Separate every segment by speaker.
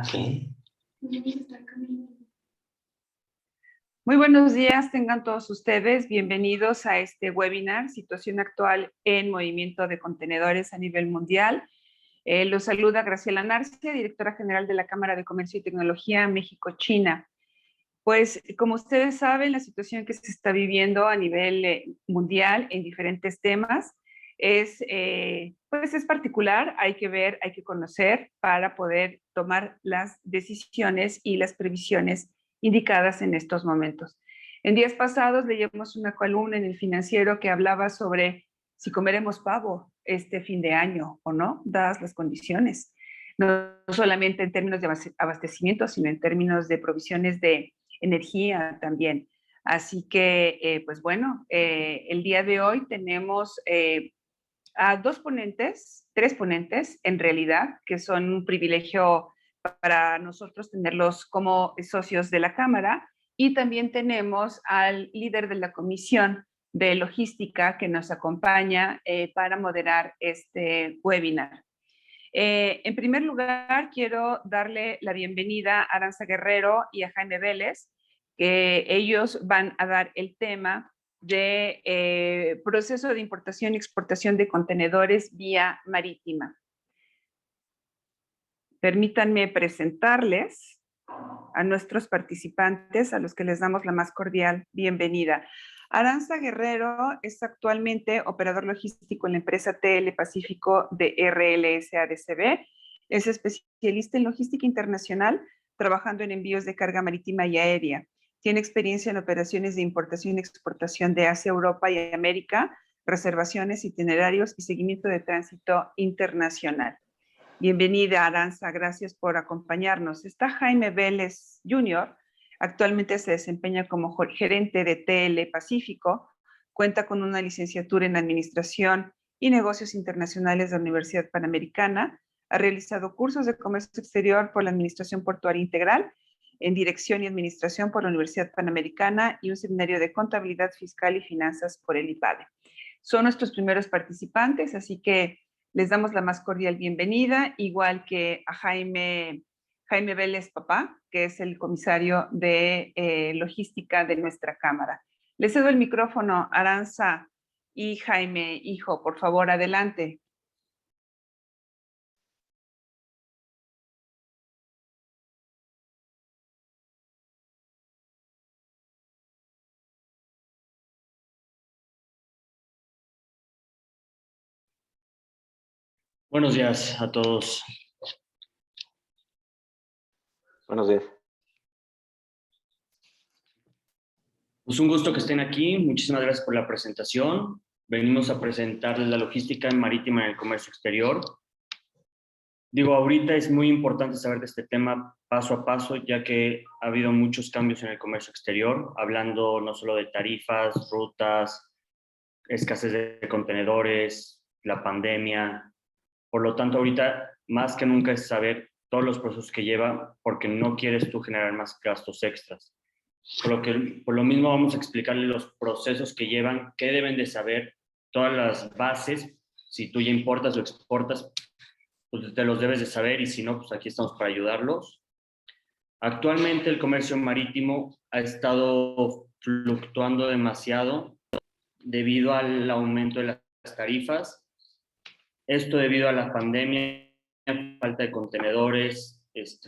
Speaker 1: Sí.
Speaker 2: Muy buenos días, tengan todos ustedes bienvenidos a este webinar, Situación actual en movimiento de contenedores a nivel mundial. Los saluda Graciela Narcia, directora general de la Cámara de Comercio y Tecnología México-China. Pues, como ustedes saben, la situación que se está viviendo a nivel mundial en diferentes temas es particular, hay que ver, hay que conocer para poder tomar las decisiones y las previsiones indicadas en estos momentos. En días pasados leímos una columna en El Financiero que hablaba sobre si comeremos pavo este fin de año o no, dadas las condiciones, no solamente en términos de abastecimiento, sino en términos de provisiones de energía también. Así que, pues bueno, el día de hoy tenemos a tres ponentes en realidad, que son un privilegio para nosotros tenerlos como socios de la Cámara, y también tenemos al líder de la Comisión de Logística que nos acompaña para moderar este webinar. En primer lugar, quiero darle la bienvenida a Aranza Guerrero y a Jaime Vélez, que ellos van a dar el tema de proceso de importación y exportación de contenedores vía marítima. Permítanme presentarles a nuestros participantes, a los que les damos la más cordial bienvenida. Aranza Guerrero es actualmente operador logístico en la empresa TL Pacífico de RLS ADCB. Es especialista en logística internacional, trabajando en envíos de carga marítima y aérea. Tiene experiencia en operaciones de importación y exportación de Asia, Europa y América, reservaciones, itinerarios y seguimiento de tránsito internacional. Bienvenida, Aranza, gracias por acompañarnos. Está Jaime Vélez Jr., actualmente se desempeña como gerente de TL Pacífico, cuenta con una licenciatura en Administración y Negocios Internacionales de la Universidad Panamericana, ha realizado cursos de comercio exterior por la Administración Portuaria Integral, en Dirección y Administración por la Universidad Panamericana y un seminario de Contabilidad Fiscal y Finanzas por el IPADE. Son nuestros primeros participantes, así que les damos la más cordial bienvenida, igual que a Jaime Vélez Papá, que es el comisario de logística de nuestra Cámara. Les cedo el micrófono, Aranza y Jaime, hijo, por favor, adelante.
Speaker 1: Buenos días a todos.
Speaker 3: Buenos días.
Speaker 1: Pues un gusto que estén aquí. Muchísimas gracias por la presentación. Venimos a presentarles la logística marítima en el comercio exterior. Digo, ahorita es muy importante saber de este tema paso a paso, ya que ha habido muchos cambios en el comercio exterior, hablando no solo de tarifas, rutas, escasez de contenedores, la pandemia. Por lo tanto, ahorita más que nunca es saber todos los procesos que lleva, porque no quieres tú generar más gastos extras. Por lo mismo vamos a explicarle los procesos que llevan, qué deben de saber, todas las bases. Si tú ya importas o exportas, pues te los debes de saber, y si no, pues aquí estamos para ayudarlos. Actualmente el comercio marítimo ha estado fluctuando demasiado debido al aumento de las tarifas. Esto debido a la pandemia, falta de contenedores,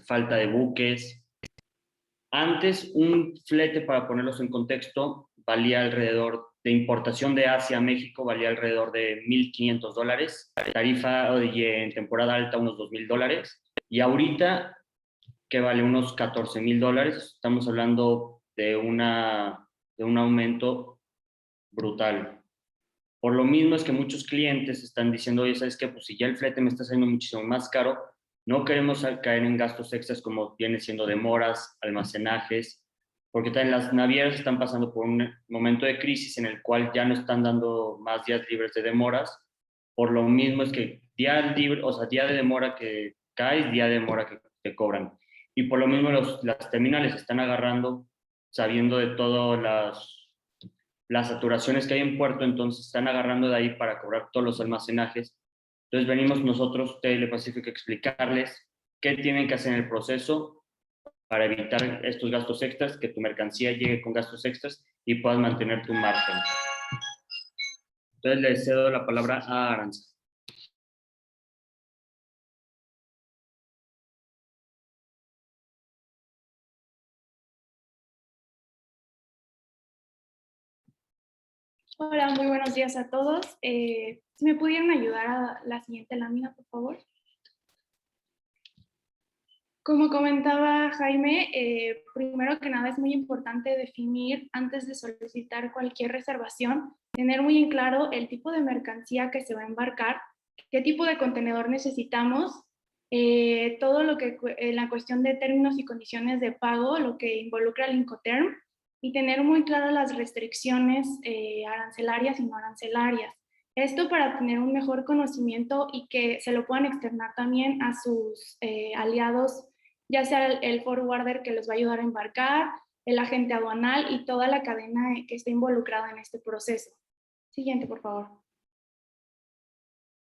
Speaker 1: falta de buques. Antes, un flete, para ponerlos en contexto, valía alrededor, de importación de Asia a México, valía alrededor de $1,500. Tarifa en temporada alta, unos $2,000. Y ahorita, que vale unos $14,000, estamos hablando de un aumento brutal. Por lo mismo es que muchos clientes están diciendo, oye, ¿sabes qué? Pues si ya el flete me está saliendo muchísimo más caro, no queremos caer en gastos extras como viene siendo demoras, almacenajes, porque también las navieras están pasando por un momento de crisis en el cual ya no están dando más días libres de demoras. Por lo mismo es que día libre, o sea, día de demora que caes, día de demora que te cobran. Y por lo mismo las terminales están agarrando, sabiendo de todas las saturaciones que hay en puerto, entonces están agarrando de ahí para cobrar todos los almacenajes. Entonces venimos nosotros, TL Pacífico, a explicarles qué tienen que hacer en el proceso para evitar estos gastos extras, que tu mercancía llegue con gastos extras y puedas mantener tu margen. Entonces le cedo la palabra a Aranza.
Speaker 3: Hola, muy buenos días a todos. Si me pudieran ayudar a la siguiente lámina, por favor. Como comentaba Jaime, primero que nada es muy importante definir antes de solicitar cualquier reservación, tener muy en claro el tipo de mercancía que se va a embarcar, qué tipo de contenedor necesitamos, todo lo que en la cuestión de términos y condiciones de pago, lo que involucra el Incoterm, y tener muy claras las restricciones arancelarias y no arancelarias. Esto para tener un mejor conocimiento y que se lo puedan externar también a sus aliados, ya sea el forwarder que les va a ayudar a embarcar, el agente aduanal y toda la cadena que esté involucrada en este proceso. Siguiente, por favor.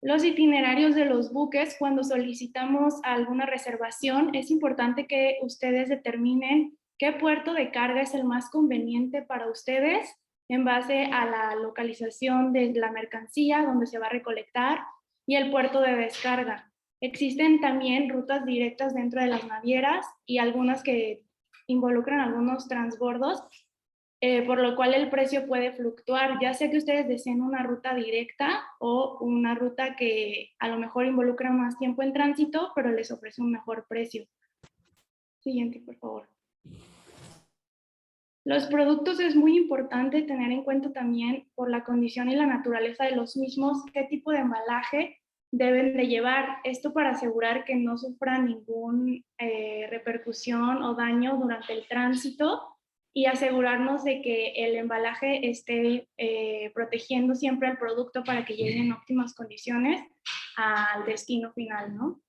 Speaker 3: Los itinerarios de los buques, cuando solicitamos alguna reservación, es importante que ustedes determinen qué puerto de carga es el más conveniente para ustedes en base a la localización de la mercancía, donde se va a recolectar, y el puerto de descarga. Existen también rutas directas dentro de las navieras y algunas que involucran algunos transbordos, por lo cual el precio puede fluctuar, ya sea que ustedes deseen una ruta directa o una ruta que a lo mejor involucra más tiempo en tránsito, pero les ofrece un mejor precio. Siguiente, por favor. Los productos es muy importante tener en cuenta también por la condición y la naturaleza de los mismos, qué tipo de embalaje deben de llevar. Esto para asegurar que no sufra ninguna repercusión o daño durante el tránsito y asegurarnos de que el embalaje esté protegiendo siempre al producto para que llegue en óptimas condiciones al destino final, ¿no?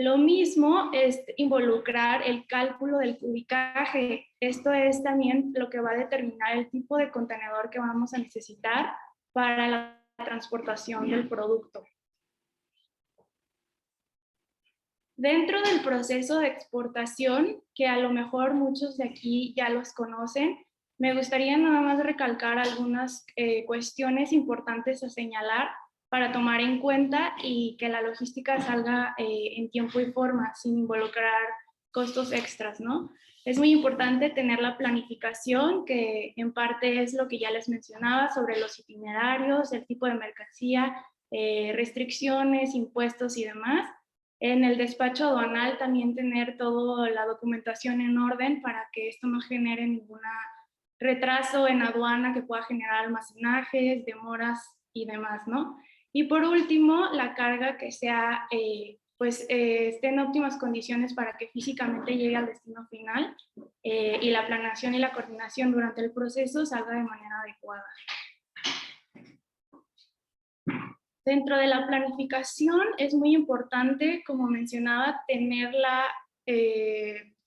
Speaker 3: Lo mismo es involucrar el cálculo del cubicaje. Esto es también lo que va a determinar el tipo de contenedor que vamos a necesitar para la transportación del producto. Dentro del proceso de exportación, que a lo mejor muchos de aquí ya los conocen, me gustaría nada más recalcar algunas cuestiones importantes a señalar para tomar en cuenta y que la logística salga en tiempo y forma, sin involucrar costos extras, ¿no? Es muy importante tener la planificación, que en parte es lo que ya les mencionaba sobre los itinerarios, el tipo de mercancía, restricciones, impuestos y demás. En el despacho aduanal también tener toda la documentación en orden para que esto no genere ningún retraso en aduana que pueda generar almacenajes, demoras y demás, ¿no? Y por último, la carga que sea, esté en óptimas condiciones para que físicamente llegue al destino final y la planeación y la coordinación durante el proceso salga de manera adecuada. Dentro de la planificación es muy importante, como mencionaba, tener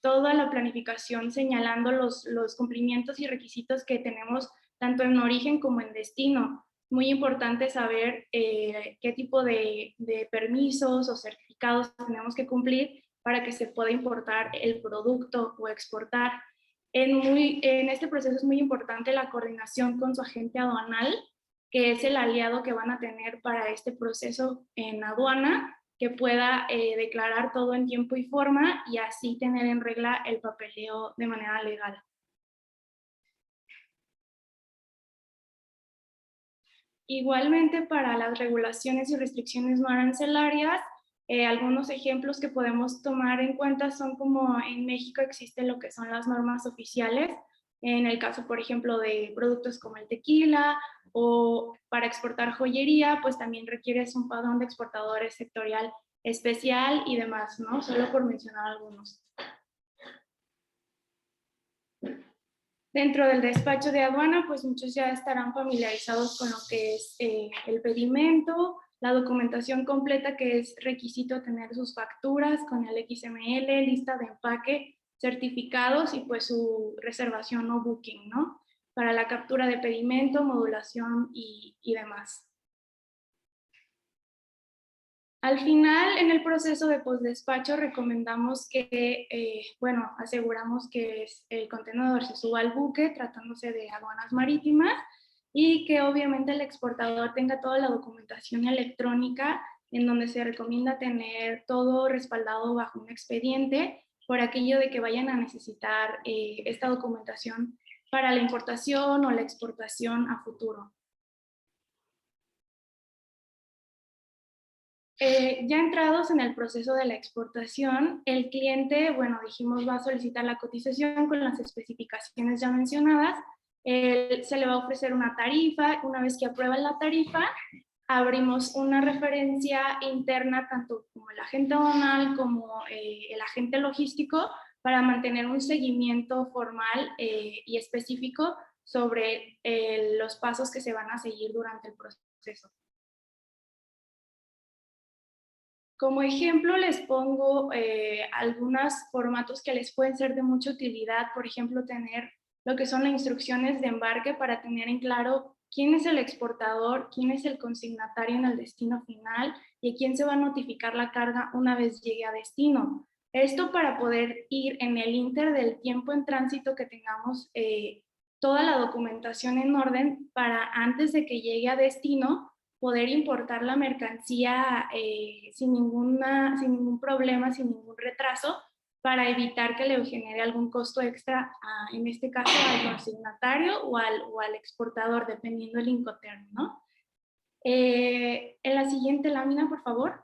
Speaker 3: toda la planificación señalando los cumplimientos y requisitos que tenemos tanto en origen como en destino. Muy importante saber qué tipo de permisos o certificados tenemos que cumplir para que se pueda importar el producto o exportar. En este proceso es muy importante la coordinación con su agente aduanal, que es el aliado que van a tener para este proceso en aduana, que pueda declarar todo en tiempo y forma y así tener en regla el papeleo de manera legal. Igualmente para las regulaciones y restricciones no arancelarias, algunos ejemplos que podemos tomar en cuenta son como en México existe lo que son las normas oficiales, en el caso, por ejemplo, de productos como el tequila, o para exportar joyería, pues también requieres un padrón de exportadores sectorial especial y demás, ¿no? Solo por mencionar algunos. Dentro del despacho de aduana, pues muchos ya estarán familiarizados con lo que es el pedimento, la documentación completa, que es requisito tener sus facturas con el XML, lista de empaque, certificados y pues su reservación o booking, ¿no? Para la captura de pedimento, modulación y demás. Al final, en el proceso de postdespacho, recomendamos que, aseguramos que el contenedor se suba al buque tratándose de aduanas marítimas y que obviamente el exportador tenga toda la documentación electrónica en donde se recomienda tener todo respaldado bajo un expediente por aquello de que vayan a necesitar esta documentación para la importación o la exportación a futuro. Ya entrados en el proceso de la exportación, el cliente, dijimos, va a solicitar la cotización con las especificaciones ya mencionadas. Se le va a ofrecer una tarifa. Una vez que aprueban la tarifa, abrimos una referencia interna, tanto como el agente aduanal como el agente logístico, para mantener un seguimiento formal y específico sobre los pasos que se van a seguir durante el proceso. Como ejemplo, les pongo algunos formatos que les pueden ser de mucha utilidad. Por ejemplo, tener lo que son las instrucciones de embarque para tener en claro quién es el exportador, quién es el consignatario en el destino final y a quién se va a notificar la carga una vez llegue a destino. Esto para poder ir en el inter del tiempo en tránsito que tengamos toda la documentación en orden para antes de que llegue a destino poder importar la mercancía sin ningún problema, sin ningún retraso, para evitar que le genere algún costo extra, en este caso al consignatario o al exportador, dependiendo del Incoterm, ¿no? En la siguiente lámina, por favor.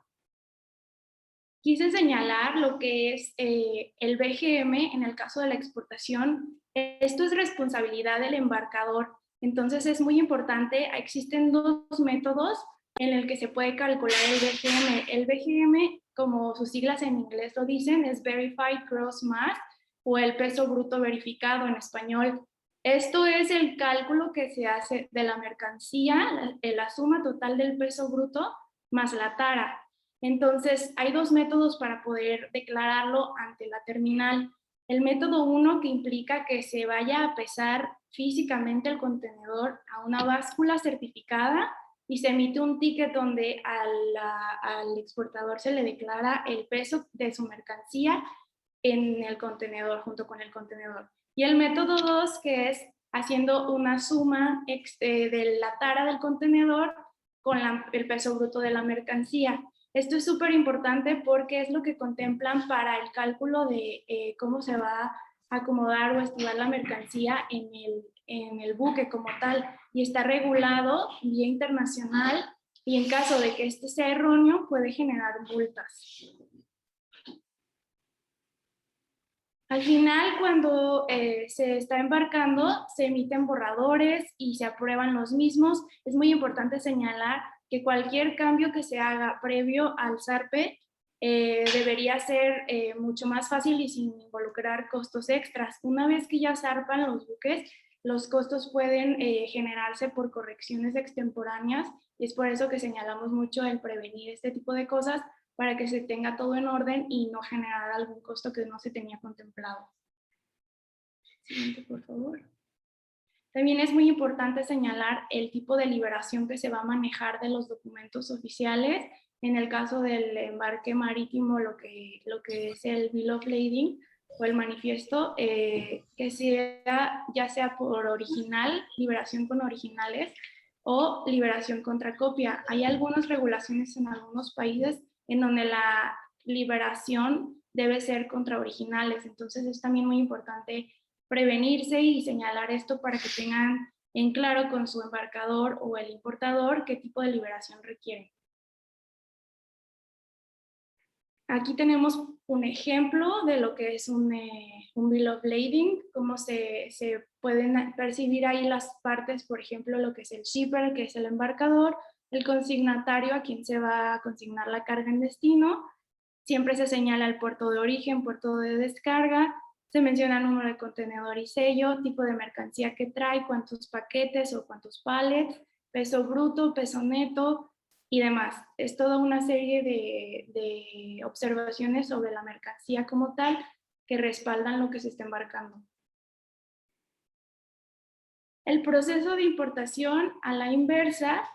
Speaker 3: Quise señalar lo que es el BGM en el caso de la exportación. Esto es responsabilidad del embarcador. Entonces es muy importante, existen dos métodos en el que se puede calcular el BGM. El BGM, como sus siglas en inglés lo dicen, es Verified Gross Mass, o el peso bruto verificado en español. Esto es el cálculo que se hace de la mercancía, la suma total del peso bruto más la tara. Entonces, hay dos métodos para poder declararlo ante la terminal. El método 1, que implica que se vaya a pesar físicamente el contenedor a una báscula certificada y se emite un ticket donde al exportador se le declara el peso de su mercancía en el contenedor, junto con el contenedor. Y el método 2, que es haciendo una suma de la tara del contenedor con el peso bruto de la mercancía. Esto es súper importante porque es lo que contemplan para el cálculo de cómo se va a acomodar o estivar la mercancía en el buque como tal, y está regulado vía internacional, y en caso de que este sea erróneo puede generar multas. Al final, cuando se está embarcando, se emiten borradores y se aprueban los mismos. Es muy importante señalar que cualquier cambio que se haga previo al zarpe debería ser mucho más fácil y sin involucrar costos extras. Una vez que ya zarpan los buques, los costos pueden generarse por correcciones extemporáneas, y es por eso que señalamos mucho el prevenir este tipo de cosas, para que se tenga todo en orden y no generar algún costo que no se tenía contemplado. Siguiente, por favor. También es muy importante señalar el tipo de liberación que se va a manejar de los documentos oficiales. En el caso del embarque marítimo, lo que es el Bill of Lading o el manifiesto, que sea, ya sea por original, liberación con originales, o liberación contra copia. Hay algunas regulaciones en algunos países en donde la liberación debe ser contra originales. Entonces es también muy importante prevenirse y señalar esto para que tengan en claro con su embarcador o el importador qué tipo de liberación requiere. Aquí tenemos un ejemplo de lo que es un Bill of Lading, cómo se pueden percibir ahí las partes, por ejemplo, lo que es el shipper, que es el embarcador, el consignatario, a quien se va a consignar la carga en destino. Siempre se señala el puerto de origen, puerto de descarga, se menciona el número de contenedor y sello, tipo de mercancía que trae, cuántos paquetes o cuántos pallets, peso bruto, peso neto y demás. Es toda una serie de observaciones sobre la mercancía como tal que respaldan lo que se está embarcando. El proceso de importación a la inversa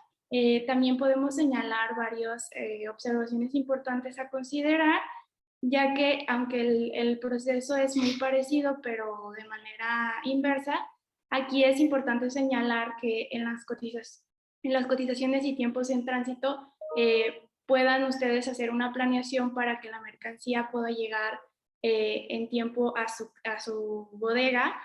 Speaker 3: También podemos señalar varias observaciones importantes a considerar, ya que aunque el proceso es muy parecido, pero de manera inversa, aquí es importante señalar que en las cotizaciones y tiempos en tránsito puedan ustedes hacer una planeación para que la mercancía pueda llegar en tiempo a su bodega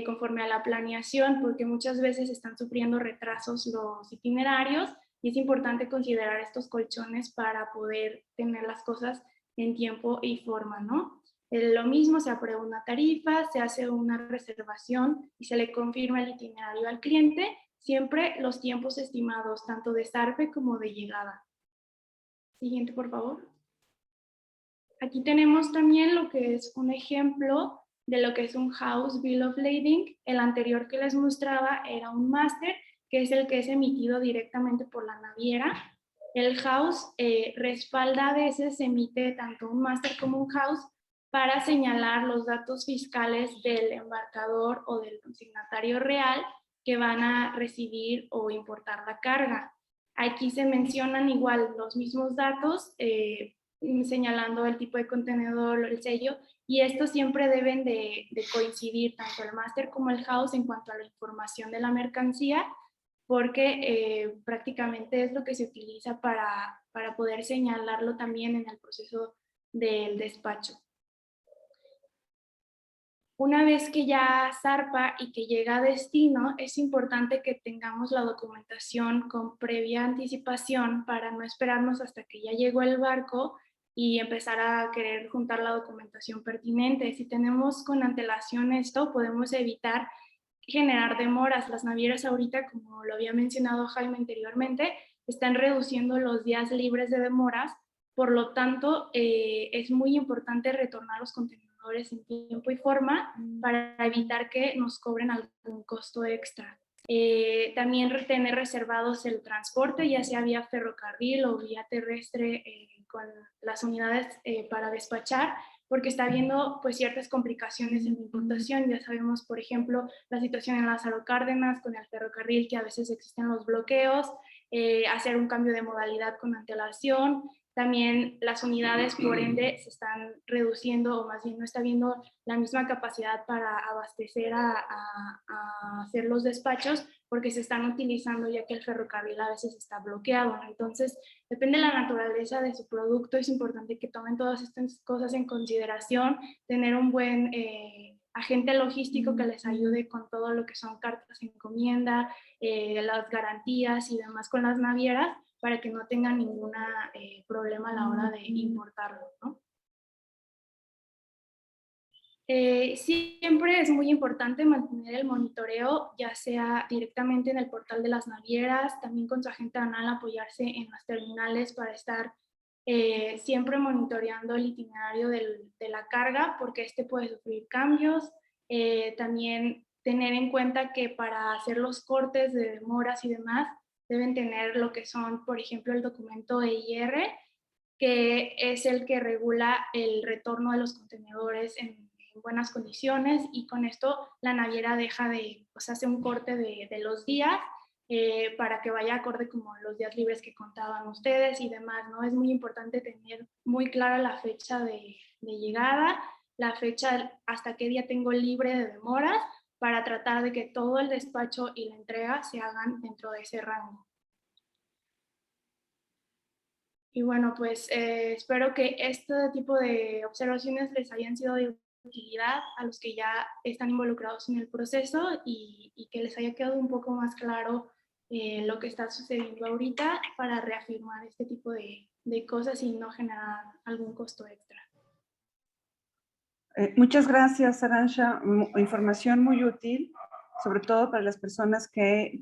Speaker 3: conforme a la planeación, porque muchas veces están sufriendo retrasos los itinerarios y es importante considerar estos colchones para poder tener las cosas en tiempo y forma, ¿no? Lo mismo, se aprueba una tarifa, se hace una reservación y se le confirma el itinerario al cliente, siempre los tiempos estimados, tanto de zarpe como de llegada. Siguiente, por favor. Aquí tenemos también lo que es un ejemplo de lo que es un House Bill of Lading. El anterior que les mostraba era un máster, que es el que es emitido directamente por la naviera. El House respalda, a veces se emite tanto un máster como un House para señalar los datos fiscales del embarcador o del consignatario real que van a recibir o importar la carga. Aquí se mencionan igual los mismos datos, señalando el tipo de contenedor, el sello, y estos siempre deben de coincidir, tanto el máster como el house, en cuanto a la información de la mercancía, porque prácticamente es lo que se utiliza para poder señalarlo también en el proceso del despacho. Una vez que ya zarpa y que llega a destino, es importante que tengamos la documentación con previa anticipación para no esperarnos hasta que ya llegó el barco y empezar a querer juntar la documentación pertinente. Si tenemos con antelación esto, podemos evitar generar demoras. Las navieras ahorita, como lo había mencionado Jaime anteriormente, están reduciendo los días libres de demoras, por lo tanto, es muy importante retornar los contenedores en tiempo y forma para evitar que nos cobren algún costo extra. También tener reservados el transporte, ya sea vía ferrocarril o vía terrestre, con las unidades para despachar, porque está habiendo pues ciertas complicaciones en la importación. Ya sabemos, por ejemplo, la situación en Lázaro Cárdenas con el ferrocarril, que a veces existen los bloqueos, hacer un cambio de modalidad con antelación. También las unidades, por ende, se están reduciendo, o más bien no está habiendo la misma capacidad para abastecer a hacer los despachos, porque se están utilizando ya que el ferrocarril a veces está bloqueado. Entonces, depende de la naturaleza de su producto, es importante que tomen todas estas cosas en consideración, tener un buen agente logístico que les ayude con todo lo que son cartas de encomienda, las garantías y demás con las navieras, para que no tengan ningún problema a la hora de importarlo, ¿no? Siempre es muy importante mantener el monitoreo, ya sea directamente en el portal de las navieras, también con su agente aduanal, apoyarse en las terminales para estar siempre monitoreando el itinerario de la carga, porque este puede sufrir cambios. También tener en cuenta que para hacer los cortes de demoras y demás, deben tener lo que son, por ejemplo, el documento EIR, que es el que regula el retorno de los contenedores en buenas condiciones, y con esto la naviera deja de, pues hace un corte de los días para que vaya acorde como los días libres que contaban ustedes y demás, ¿no? Es muy importante tener muy clara la fecha de llegada, la fecha hasta qué día tengo libre de demoras, para tratar de que todo el despacho y la entrega se hagan dentro de ese rango. Y bueno, pues espero que este tipo de observaciones les hayan sido de utilidad a los que ya están involucrados en el proceso, y que les haya quedado un poco más claro lo que está sucediendo ahorita, para reafirmar este tipo de cosas y no generar algún costo extra.
Speaker 2: Muchas gracias, Arantxa. Información muy útil, sobre todo para las personas que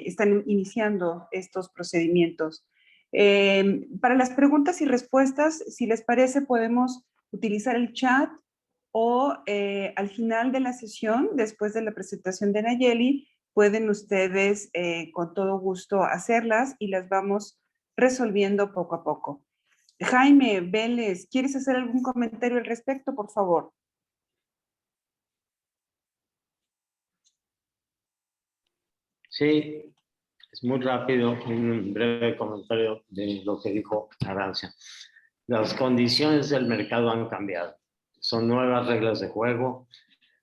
Speaker 2: están iniciando estos procedimientos. Para las preguntas y respuestas, si les parece, podemos utilizar el chat, o al final de la sesión, después de la presentación de Nayeli, pueden ustedes con todo gusto hacerlas y las vamos resolviendo poco a poco. Jaime Vélez, ¿quieres hacer algún comentario al respecto, por favor?
Speaker 1: Sí,
Speaker 4: Es muy rápido, un breve comentario de lo que dijo Arancia. Las condiciones del mercado han cambiado. Son nuevas reglas de juego,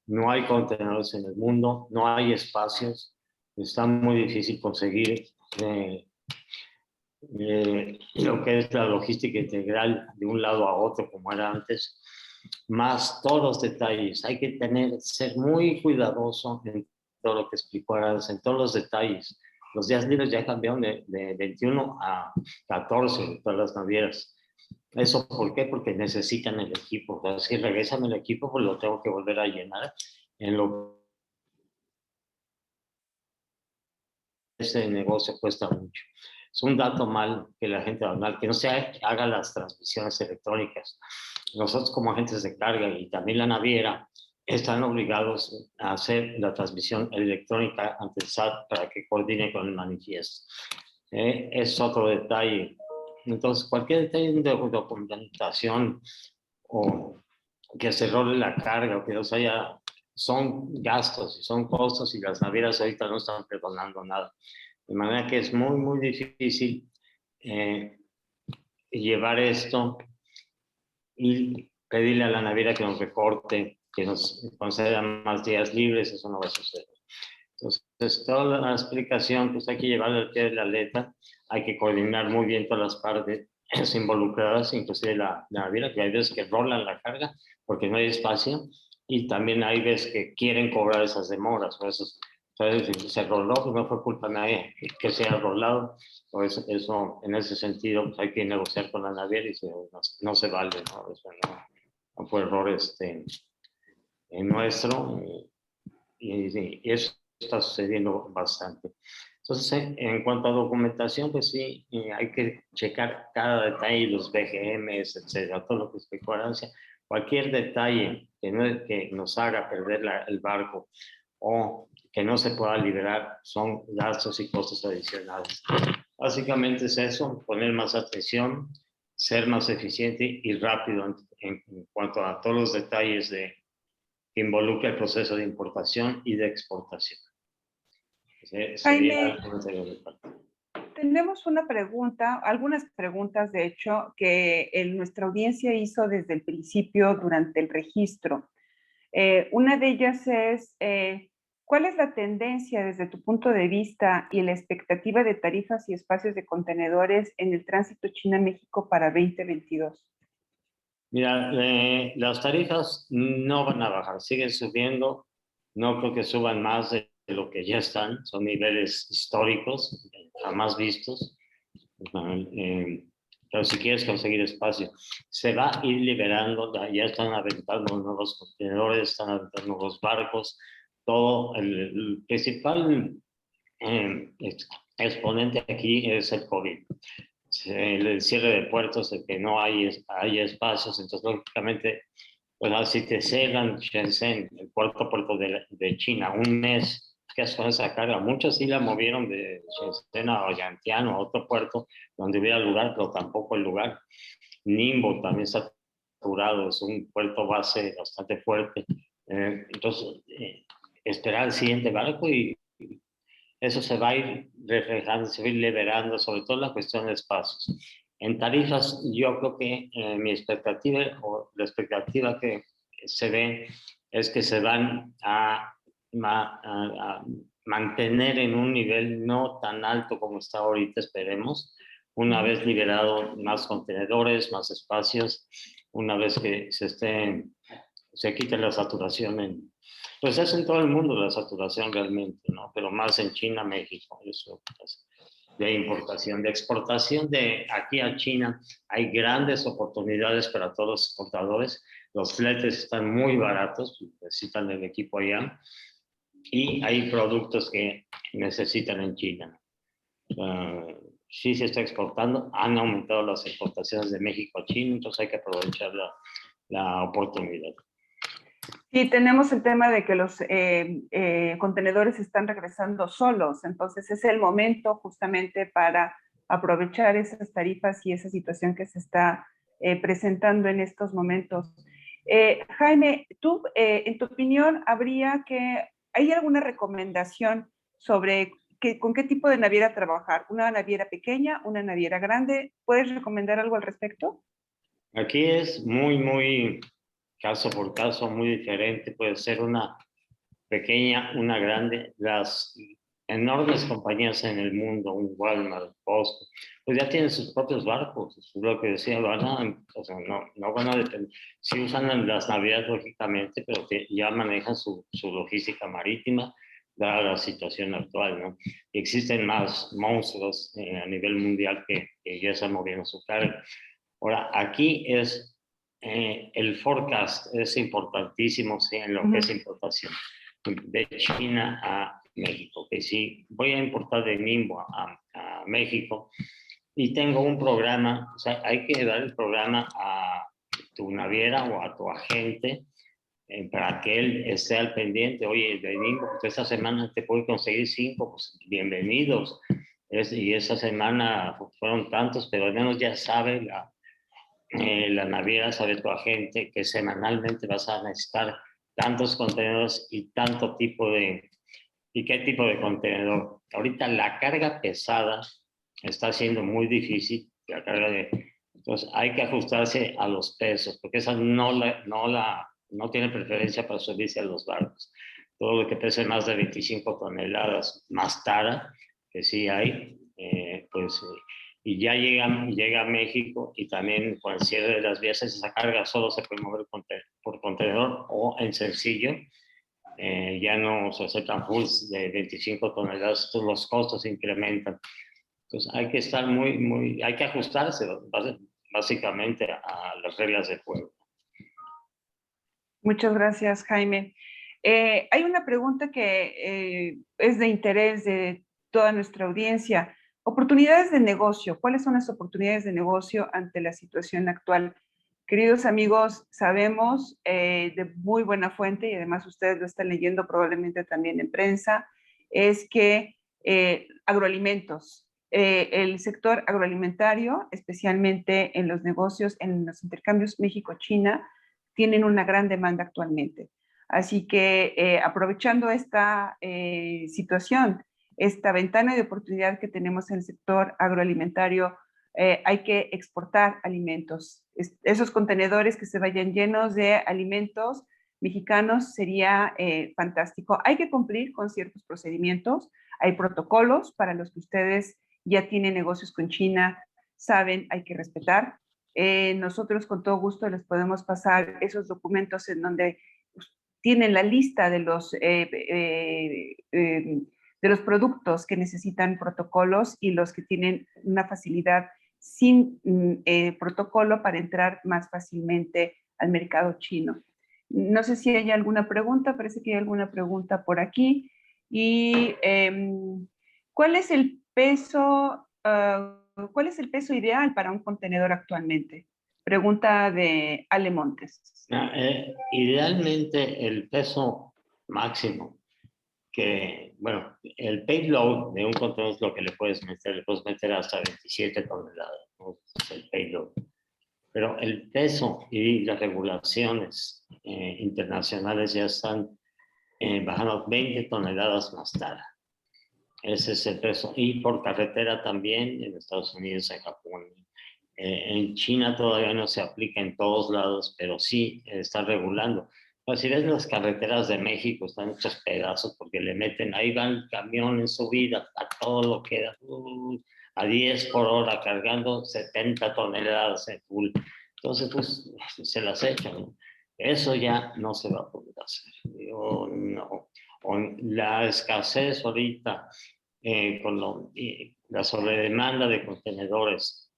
Speaker 4: no hay contenedores en el mundo, no hay espacios, está muy difícil conseguir lo que es la logística integral de un lado a otro como era antes, más todos los detalles. Hay que ser muy cuidadoso en todo lo que explicó Arancia, en todos los detalles. Los días libres ya cambiaron de 21 a 14 para las navieras. ¿Eso por qué? Porque necesitan el equipo. O sea, si regresan el equipo, pues lo tengo que volver a llenar. En lo que ese negocio cuesta mucho. Es un dato mal que la gente va a hablar, que no se haga las transmisiones electrónicas. Nosotros como agentes de carga y también la naviera están obligados a hacer la transmisión electrónica ante el SAT para que coordine con el manifiesto. Es otro detalle. Entonces, cualquier detalle de documentación o que se role la carga o que no se haya, son gastos y son costos y las navieras ahorita no están perdonando nada. De manera que es muy, muy difícil llevar esto y pedirle a la naviera que nos recorte, que nos conceda más días libres, eso no va a suceder. Entonces, toda la explicación, pues hay que llevarla al pie de la letra, hay que coordinar muy bien todas las partes involucradas, inclusive la naviera, que hay veces que rolan la carga porque no hay espacio, y también hay veces que quieren cobrar esas demoras, o esos, se roló, pues no fue culpa de nadie que se haya rolado, o eso en ese sentido, pues hay que negociar con la naviera y no se vale, ¿no? Eso no fue error nuestro, y eso está sucediendo bastante. Entonces, en cuanto a documentación, pues sí, hay que checar cada detalle, los BGMs, etcétera, todo lo que es concurrencia, cualquier detalle que nos haga perder el barco o que no se pueda liberar son gastos y costos adicionales. Básicamente es eso, poner más atención, ser más eficiente y rápido en cuanto a todos los detalles que involucra el proceso de importación y de exportación.
Speaker 2: Jaime, tenemos una pregunta, algunas preguntas de hecho, que nuestra audiencia hizo desde el principio durante el registro. Una de ellas es, ¿cuál es la tendencia desde tu punto de vista y la expectativa de tarifas y espacios de contenedores en el tránsito China-México para 2022?
Speaker 4: Mira, las tarifas no van a bajar, siguen subiendo, no creo que suban más de lo que ya están, son niveles históricos, jamás vistos, pero si quieres conseguir espacio, se va a ir liberando, ya están aventando nuevos contenedores, están aventando nuevos barcos, todo, el principal exponente aquí es el COVID. El cierre de puertos, de que no hay espacios, entonces lógicamente, pues así te cegan Shenzhen, el puerto de China, un mes, ¿qué haces con esa carga? Muchos sí la movieron de Shenzhen a Yantian o a otro puerto donde hubiera lugar, pero tampoco el lugar. Ningbo también está saturado, es un puerto base bastante fuerte. Entonces, esperar el siguiente barco y eso se va a ir reflejando, se va a ir liberando, sobre todo la cuestión de espacios. En tarifas, yo creo que mi expectativa o la expectativa que se ve es que se van a mantener en un nivel no tan alto como está ahorita, esperemos, una vez liberado más contenedores, más espacios, una vez que se quite la saturación pues es en todo el mundo la saturación realmente, ¿no? Pero más en China, México, eso pues, de importación, de exportación de aquí a China, hay grandes oportunidades para todos los exportadores, los fletes están muy baratos, necesitan el equipo allá, y hay productos que necesitan en China. Sí se está exportando, han aumentado las exportaciones de México a China, entonces hay que aprovechar la oportunidad.
Speaker 2: Sí, tenemos el tema de que los contenedores están regresando solos, entonces es el momento justamente para aprovechar esas tarifas y esa situación que se está presentando en estos momentos. Jaime, tú, en tu opinión, ¿hay alguna recomendación sobre con qué tipo de naviera trabajar. ¿Una naviera pequeña, una naviera grande? ¿Puedes recomendar algo al respecto?
Speaker 4: Aquí es muy caso por caso, muy diferente. Puede ser una pequeña, una grande. Las enormes compañías en el mundo, un Walmart, Costco, pues ya tienen sus propios barcos. Es lo que decía, o sea, no van a depender. Sí usan las navieras, lógicamente, pero ya manejan su logística marítima, dada la situación actual, ¿no? Y existen más monstruos a nivel mundial que ya están moviendo su carga. Ahora, aquí es el forecast, es importantísimo, sí, en lo que es importación de China a México, que si voy a importar de Ningbo a México y tengo un programa, o sea, hay que dar el programa a tu naviera o a tu agente para que él esté al pendiente. Oye, de Ningbo, pues esta semana te puedo conseguir 5, pues bienvenidos. Y esa semana fueron tantos, pero al menos ya sabe la naviera, sabe tu agente que semanalmente vas a necesitar tantos contenedores y tanto tipo y qué tipo de contenedor. Ahorita la carga pesada está siendo muy difícil, entonces hay que ajustarse a los pesos, porque esa no tiene preferencia para subirse a los barcos. Todo lo que pese más de 25 toneladas, más tara, que sí hay, y ya llega a México y también con el cierre de las vías esa carga solo se puede mover por contenedor o en sencillo. Ya no se aceptan fulls de 25 toneladas, entonces los costos se incrementan. Entonces hay que estar hay que ajustarse básicamente a las reglas del juego.
Speaker 2: Muchas gracias, Jaime. Hay una pregunta que es de interés de toda nuestra audiencia. Oportunidades de negocio. ¿Cuáles son las oportunidades de negocio ante la situación actual? Queridos amigos, sabemos de muy buena fuente, y además ustedes lo están leyendo probablemente también en prensa, es que agroalimentos, el sector agroalimentario, especialmente en los negocios, en los intercambios México-China, tienen una gran demanda actualmente. Así que aprovechando esta situación, esta ventana de oportunidad que tenemos en el sector agroalimentario, hay que exportar alimentos. Esos contenedores que se vayan llenos de alimentos mexicanos sería fantástico. Hay que cumplir con ciertos procedimientos, hay protocolos para los que ustedes ya tienen negocios con China, saben, hay que respetar. Nosotros con todo gusto les podemos pasar esos documentos en donde tienen la lista de los productos que necesitan protocolos y los que tienen una facilidad sin protocolo para entrar más fácilmente al mercado chino. No sé si hay alguna pregunta, parece que hay alguna pregunta por aquí. Y ¿cuál es el peso ideal para un contenedor actualmente? Pregunta de Ale Montes.
Speaker 4: Idealmente el peso máximo bueno, el payload de un contenedor es lo que le puedes meter hasta 27 toneladas, ¿no? Es el payload. Pero el peso y las regulaciones internacionales ya están bajando 20 toneladas más tara. Ese es el peso. Y por carretera también, en Estados Unidos, en Japón. En China todavía no se aplica en todos lados, pero sí está regulando. Pues si ves las carreteras de México, están hechos pedazos porque le meten, ahí va el camión en subida, a todo lo que da, a 10 por hora, cargando 70 toneladas en full. Entonces, pues, se las echan, ¿no? Eso ya no se va a poder hacer. No. La escasez ahorita, con la sobredemanda de contenedores,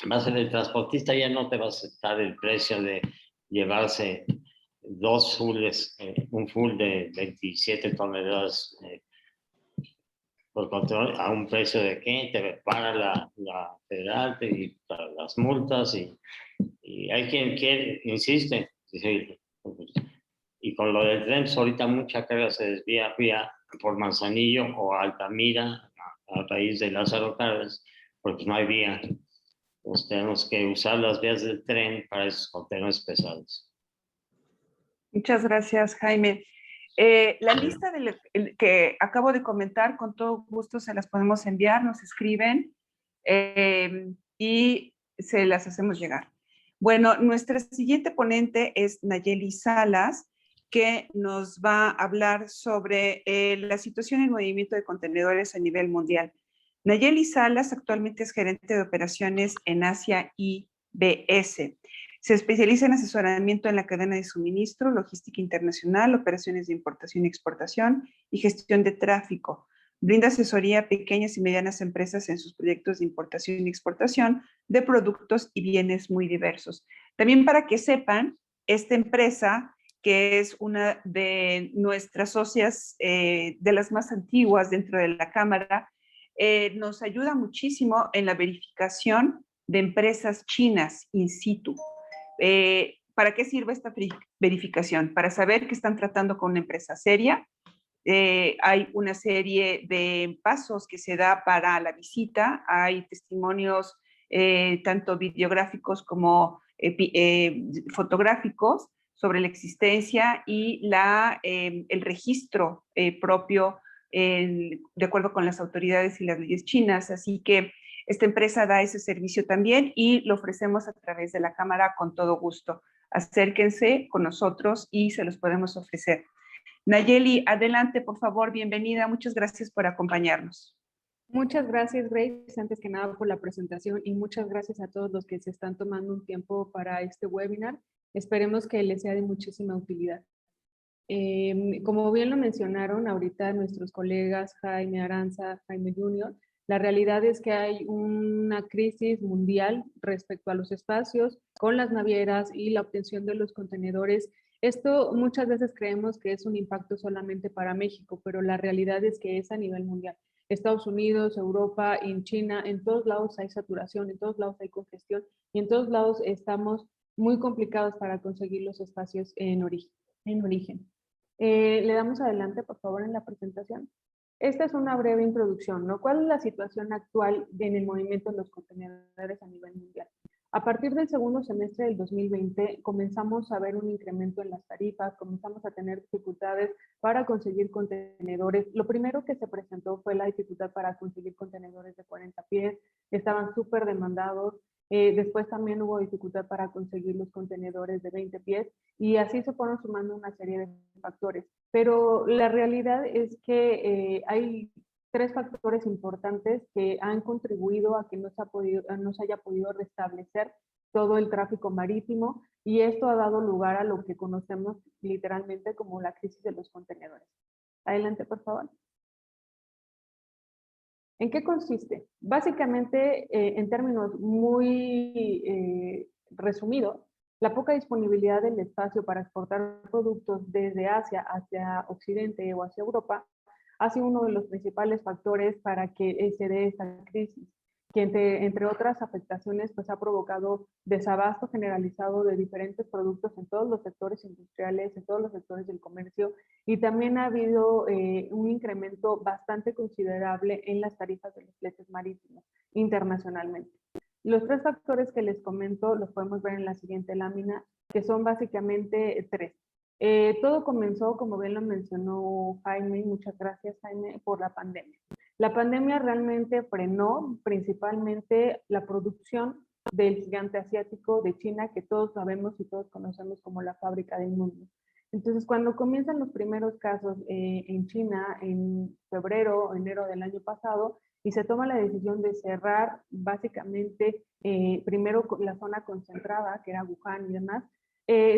Speaker 4: va a ser el transportista ya no te va a aceptar el precio de llevarse dos fulls, un full de 27 toneladas por control a un precio de ¿qué? Te para la federal y para las multas y hay quien insiste. Y con lo del tren, pues ahorita mucha carga se desvía por Manzanillo o Altamira a raíz de Lázaro Cárdenas, porque no hay vía. Entonces tenemos que usar las vías del tren para esos contenedores pesados.
Speaker 2: Muchas gracias, Jaime. La lista que acabo de comentar, con todo gusto se las podemos enviar, nos escriben y se las hacemos llegar. Bueno, nuestra siguiente ponente es Nayeli Salas, que nos va a hablar sobre la situación en movimiento de contenedores a nivel mundial. Nayeli Salas actualmente es gerente de operaciones en Asia IBS. Se especializa en asesoramiento en la cadena de suministro, logística internacional, operaciones de importación y exportación y gestión de tráfico. Brinda asesoría a pequeñas y medianas empresas en sus proyectos de importación y exportación de productos y bienes muy diversos. También para que sepan, esta empresa, que es una de nuestras socias de las más antiguas dentro de la Cámara, nos ayuda muchísimo en la verificación de empresas chinas in situ. ¿Para qué sirve esta verificación? Para saber que están tratando con una empresa seria. Hay una serie de pasos que se da para la visita. Hay testimonios tanto videográficos como fotográficos sobre la existencia y el registro propio de acuerdo con las autoridades y las leyes chinas. Así que esta empresa da ese servicio también y lo ofrecemos a través de la Cámara con todo gusto. Acérquense con nosotros y se los podemos ofrecer. Nayeli, adelante, por favor, bienvenida. Muchas gracias por acompañarnos.
Speaker 5: Muchas gracias, Grace, antes que nada por la presentación y muchas gracias a todos los que se están tomando un tiempo para este webinar. Esperemos que les sea de muchísima utilidad. Como bien lo mencionaron ahorita nuestros colegas Jaime Aranza, Jaime Junior, la realidad es que hay una crisis mundial respecto a los espacios con las navieras y la obtención de los contenedores. Esto muchas veces creemos que es un impacto solamente para México, pero la realidad es que es a nivel mundial. Estados Unidos, Europa, en China, en todos lados hay saturación, en todos lados hay congestión y en todos lados estamos muy complicados para conseguir los espacios en origen. Le damos adelante, por favor, en la presentación. Esta es una breve introducción, ¿no? ¿Cuál es la situación actual en el movimiento de los contenedores a nivel mundial? A partir del segundo semestre del 2020 comenzamos a ver un incremento en las tarifas, comenzamos a tener dificultades para conseguir contenedores. Lo primero que se presentó fue la dificultad para conseguir contenedores de 40 pies, estaban súper demandados. Después también hubo dificultad para conseguir los contenedores de 20 pies y así se fueron sumando una serie de factores. Pero la realidad es que hay tres factores importantes que han contribuido a que no se haya podido restablecer todo el tráfico marítimo y esto ha dado lugar a lo que conocemos literalmente como la crisis de los contenedores. Adelante, por favor. ¿En qué consiste? Básicamente, en términos muy resumidos, la poca disponibilidad del espacio para exportar productos desde Asia hacia Occidente o hacia Europa ha sido uno de los principales factores para que se dé esta crisis, que entre otras afectaciones pues ha provocado desabasto generalizado de diferentes productos en todos los sectores industriales, en todos los sectores del comercio, y también ha habido un incremento bastante considerable en las tarifas de los fletes marítimos internacionalmente. Los tres factores que les comento los podemos ver en la siguiente lámina, que son básicamente tres. Todo comenzó, como bien lo mencionó Jaime, muchas gracias Jaime, por la pandemia. La pandemia realmente frenó principalmente la producción del gigante asiático de China, que todos sabemos y todos conocemos como la fábrica del mundo. Entonces, cuando comienzan los primeros casos en China en febrero o enero del año pasado, y se toma la decisión de cerrar básicamente primero la zona concentrada, que era Wuhan y demás,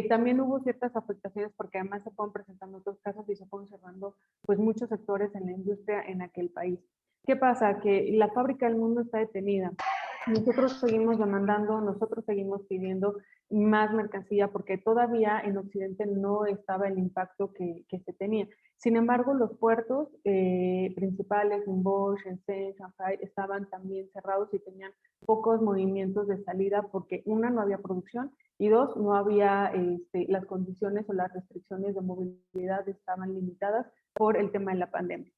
Speaker 5: también hubo ciertas afectaciones porque además se fueron presentando otros casos y se fueron cerrando pues muchos sectores en la industria en aquel país. ¿Qué pasa? Que la fábrica del mundo está detenida. Nosotros seguimos demandando, nosotros seguimos pidiendo más mercancía porque todavía en Occidente no estaba el impacto que se tenía. Sin embargo, los puertos principales, Ningbo, Shenzhen, Shanghai, estaban también cerrados y tenían pocos movimientos de salida porque una, no había producción y dos, no había las condiciones o las restricciones de movilidad estaban limitadas por el tema de la pandemia.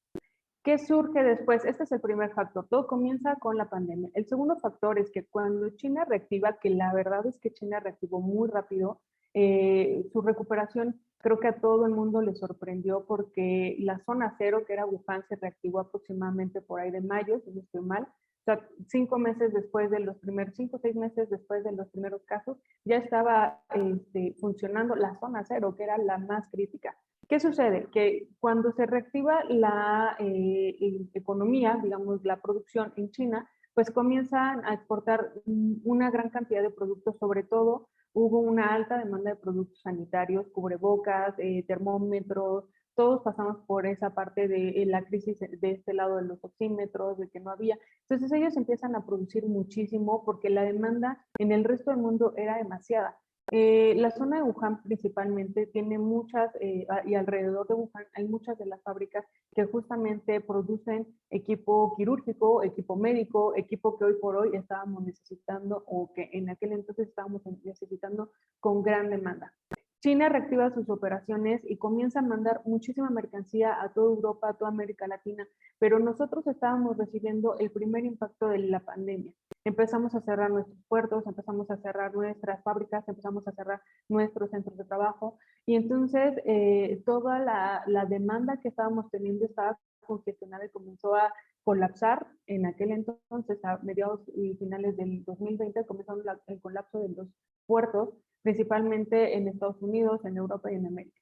Speaker 5: ¿Qué surge después? Este es el primer factor. Todo comienza con la pandemia. El segundo factor es que cuando China reactiva, que la verdad es que China reactivó muy rápido, su recuperación Creo que a todo el mundo le sorprendió porque la zona cero, que era Wuhan, se reactivó aproximadamente por ahí de mayo, si no estoy mal. O sea, 5 meses después de los primeros, 5 o 6 meses después de los primeros casos, ya estaba funcionando la zona cero, que era la más crítica. ¿Qué sucede? Que cuando se reactiva la economía, digamos, la producción en China, pues comienzan a exportar una gran cantidad de productos, sobre todo hubo una alta demanda de productos sanitarios, cubrebocas, termómetros, todos pasamos por esa parte de la crisis de este lado de los oxímetros, de que no había. Entonces ellos empiezan a producir muchísimo porque la demanda en el resto del mundo era demasiada. La zona de Wuhan principalmente tiene muchas, y alrededor de Wuhan hay muchas de las fábricas que justamente producen equipo quirúrgico, equipo médico, equipo que hoy por hoy estábamos necesitando o que en aquel entonces estábamos necesitando con gran demanda. China reactiva sus operaciones y comienza a mandar muchísima mercancía a toda Europa, a toda América Latina, pero nosotros estábamos recibiendo el primer impacto de la pandemia. Empezamos a cerrar nuestros puertos, empezamos a cerrar nuestras fábricas, empezamos a cerrar nuestros centros de trabajo y entonces toda la demanda que estábamos teniendo estaba congestionada y comenzó a colapsar. En aquel entonces, a mediados y finales del 2020, comenzaron el colapso de los puertos, principalmente en Estados Unidos, en Europa y en América.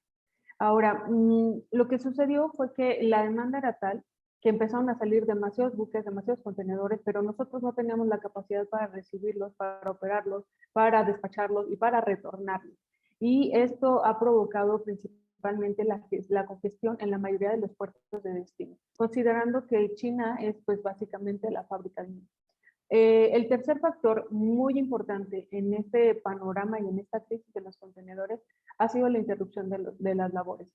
Speaker 5: Ahora, lo que sucedió fue que la demanda era tal que empezaron a salir demasiados buques, demasiados contenedores, pero nosotros no teníamos la capacidad para recibirlos, para operarlos, para despacharlos y para retornarlos. Y esto ha provocado principalmente la congestión en la mayoría de los puertos de destino, considerando que China es pues básicamente la fábrica del mundo. El tercer factor muy importante en este panorama y en esta crisis de los contenedores ha sido la interrupción de las labores.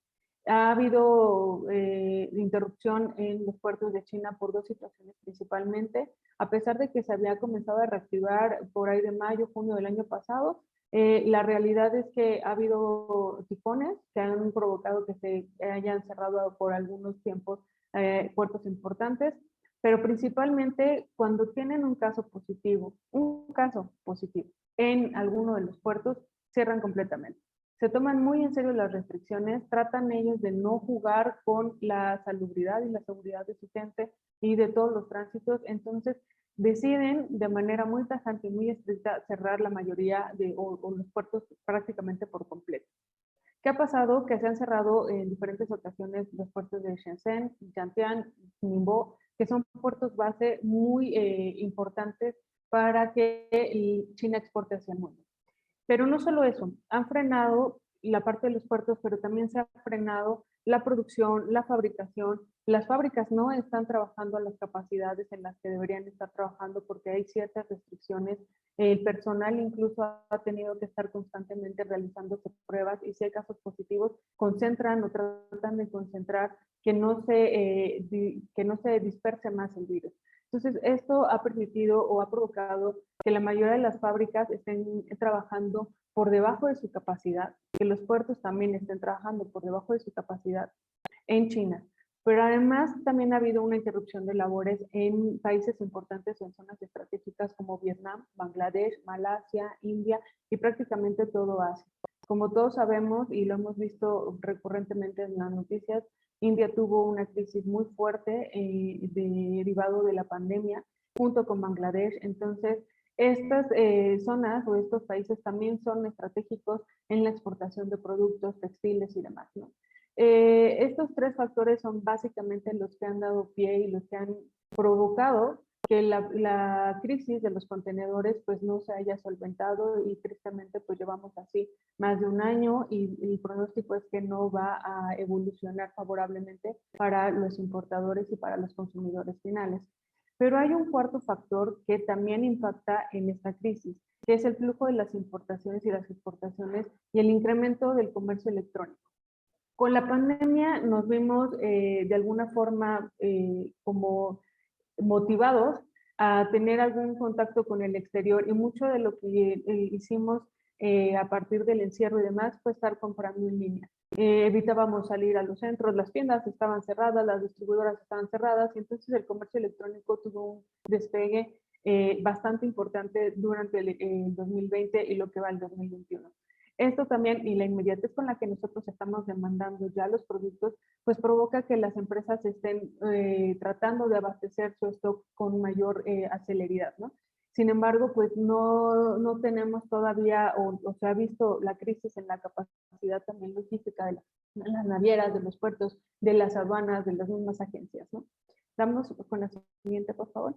Speaker 5: Ha habido interrupción en los puertos de China por dos situaciones principalmente, a pesar de que se había comenzado a reactivar por ahí de mayo, junio del año pasado. La realidad es que ha habido tifones que han provocado que se hayan cerrado por algunos tiempos puertos importantes, pero principalmente cuando tienen un caso positivo en alguno de los puertos, cierran completamente. Se toman muy en serio las restricciones, tratan ellos de no jugar con la salubridad y la seguridad de su gente y de todos los tránsitos, entonces deciden de manera muy tajante y muy estricta cerrar la mayoría o los puertos prácticamente por completo. ¿Qué ha pasado? Que se han cerrado en diferentes ocasiones los puertos de Shenzhen, Yantian, Ningbo, que son puertos base muy importantes para que China exporte hacia el mundo. Pero no solo eso, han frenado la parte de los puertos, pero también se ha frenado la producción, la fabricación. Las fábricas no están trabajando a las capacidades en las que deberían estar trabajando porque hay ciertas restricciones. El personal incluso ha tenido que estar constantemente realizándose pruebas y si hay casos positivos, concentran o tratan de concentrar que no se disperse más el virus. Entonces, esto ha permitido o ha provocado que la mayoría de las fábricas estén trabajando por debajo de su capacidad, que los puertos también estén trabajando por debajo de su capacidad en China. Pero además también ha habido una interrupción de labores en países importantes o en zonas estratégicas como Vietnam, Bangladesh, Malasia, India y prácticamente todo Asia. Como todos sabemos y lo hemos visto recurrentemente en las noticias, India tuvo una crisis muy fuerte derivado de la pandemia junto con Bangladesh. Entonces, estas zonas o estos países también son estratégicos en la exportación de productos textiles y demás, ¿no? Estos tres factores son básicamente los que han dado pie y los que han provocado que la crisis de los contenedores pues no se haya solventado y tristemente pues llevamos así más de un año y el pronóstico es que no va a evolucionar favorablemente para los importadores y para los consumidores finales. Pero hay un cuarto factor que también impacta en esta crisis, que es el flujo de las importaciones y las exportaciones y el incremento del comercio electrónico. Con la pandemia nos vimos de alguna forma como motivados a tener algún contacto con el exterior y mucho de lo que hicimos a partir del encierro y demás fue estar comprando en línea. Evitábamos salir a los centros, las tiendas estaban cerradas, las distribuidoras estaban cerradas y entonces el comercio electrónico tuvo un despegue bastante importante durante el 2020 y lo que va el 2021. Esto también, y la inmediatez con la que nosotros estamos demandando ya los productos, pues provoca que las empresas estén tratando de abastecer su stock con mayor celeridad, ¿no? Sin embargo, pues no tenemos todavía, o se ha visto la crisis en la capacidad también logística de las navieras, de los puertos, de las aduanas, de las mismas agencias, ¿no? Damos con la siguiente, por favor.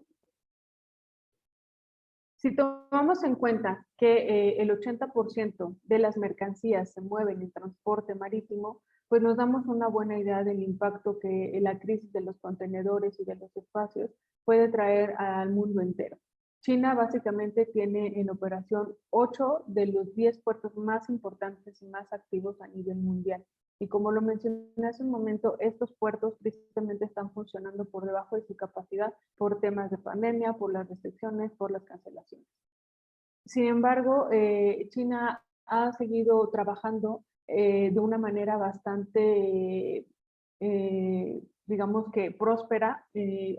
Speaker 5: Si tomamos en cuenta que el 80% de las mercancías se mueven en transporte marítimo, pues nos damos una buena idea del impacto que la crisis de los contenedores y de los espacios puede traer al mundo entero. China básicamente tiene en operación 8 de los 10 puertos más importantes y más activos a nivel mundial. Y como lo mencioné hace un momento, estos puertos tristemente están funcionando por debajo de su capacidad por temas de pandemia, por las restricciones, por las cancelaciones. Sin embargo, China ha seguido trabajando de una manera bastante, digamos que próspera.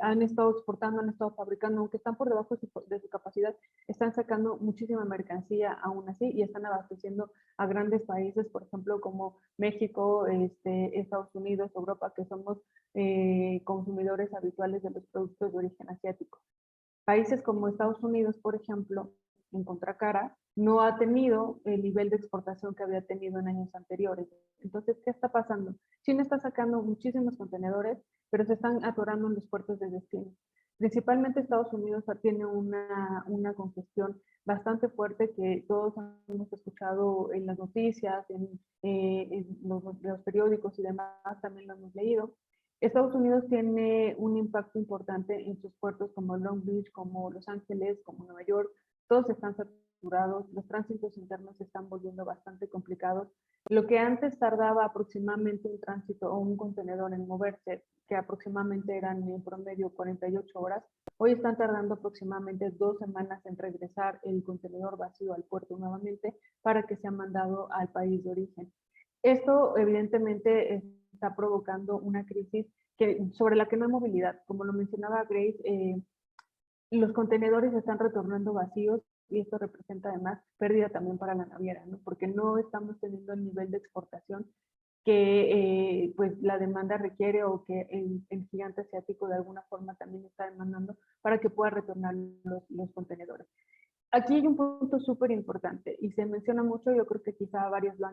Speaker 5: Han estado exportando, han estado fabricando, aunque están por debajo de su capacidad, están sacando muchísima mercancía aún así y están abasteciendo a grandes países, por ejemplo, como México, Estados Unidos, Europa, que somos consumidores habituales de los productos de origen asiático. Países como Estados Unidos, por ejemplo, en contracara, no ha tenido el nivel de exportación que había tenido en años anteriores. Entonces, ¿qué está pasando? China está sacando muchísimos contenedores, pero se están atorando en los puertos de destino. Principalmente Estados Unidos tiene una congestión bastante fuerte que todos hemos escuchado en las noticias, en los periódicos y demás, también lo hemos leído. Estados Unidos tiene un impacto importante en sus puertos como Long Beach, como Los Ángeles, como Nueva York. Todos están saturados, los tránsitos internos se están volviendo bastante complicados. Lo que antes tardaba aproximadamente un tránsito o un contenedor en moverse, que aproximadamente eran en promedio 48 horas, hoy están tardando aproximadamente 2 semanas en regresar el contenedor vacío al puerto nuevamente para que sea mandado al país de origen. Esto evidentemente está provocando una crisis sobre la que no hay movilidad. Como lo mencionaba Grace, los contenedores están retornando vacíos y esto representa además pérdida también para la naviera, ¿no? Porque no estamos teniendo el nivel de exportación que pues la demanda requiere o que el gigante asiático de alguna forma también está demandando para que pueda retornar los contenedores. Aquí hay un punto súper importante y se menciona mucho, yo creo que quizá varios lo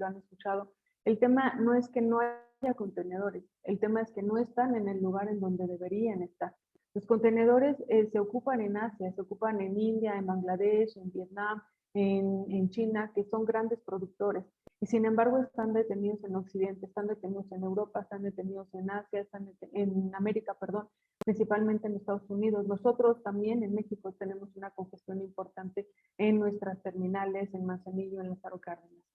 Speaker 5: han escuchado. El tema no es que no haya contenedores, el tema es que no están en el lugar en donde deberían estar. Los contenedores se ocupan en Asia, se ocupan en India, en Bangladesh, en Vietnam, en China, que son grandes productores. Y sin embargo están detenidos en Occidente, están detenidos en Europa, están detenidos en Asia, están en América, perdón, principalmente en Estados Unidos. Nosotros también en México tenemos una congestión importante en nuestras terminales, en Manzanillo, en Lázaro Cárdenas.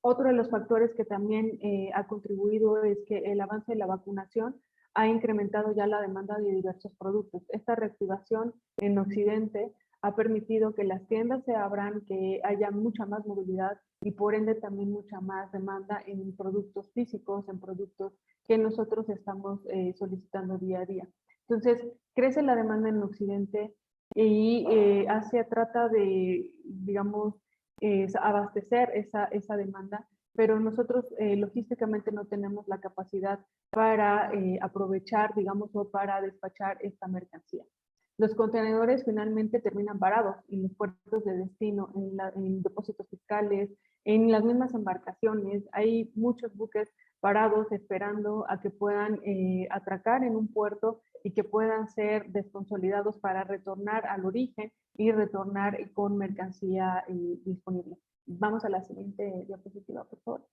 Speaker 5: Otro de los factores que también ha contribuido es que el avance de la vacunación ha incrementado ya la demanda de diversos productos. Esta reactivación en Occidente ha permitido que las tiendas se abran, que haya mucha más movilidad y por ende también mucha más demanda en productos físicos, en productos que nosotros estamos solicitando día a día. Entonces, crece la demanda en Occidente y Asia trata de, digamos, abastecer esa demanda, pero nosotros logísticamente no tenemos la capacidad para aprovechar, digamos, o para despachar esta mercancía. Los contenedores finalmente terminan varados en los puertos de destino, en depósitos fiscales, en las mismas embarcaciones. Hay muchos buques parados esperando a que puedan atracar en un puerto y que puedan ser desconsolidados para retornar al origen y retornar con mercancía disponible. Vamos a la siguiente diapositiva, por favor.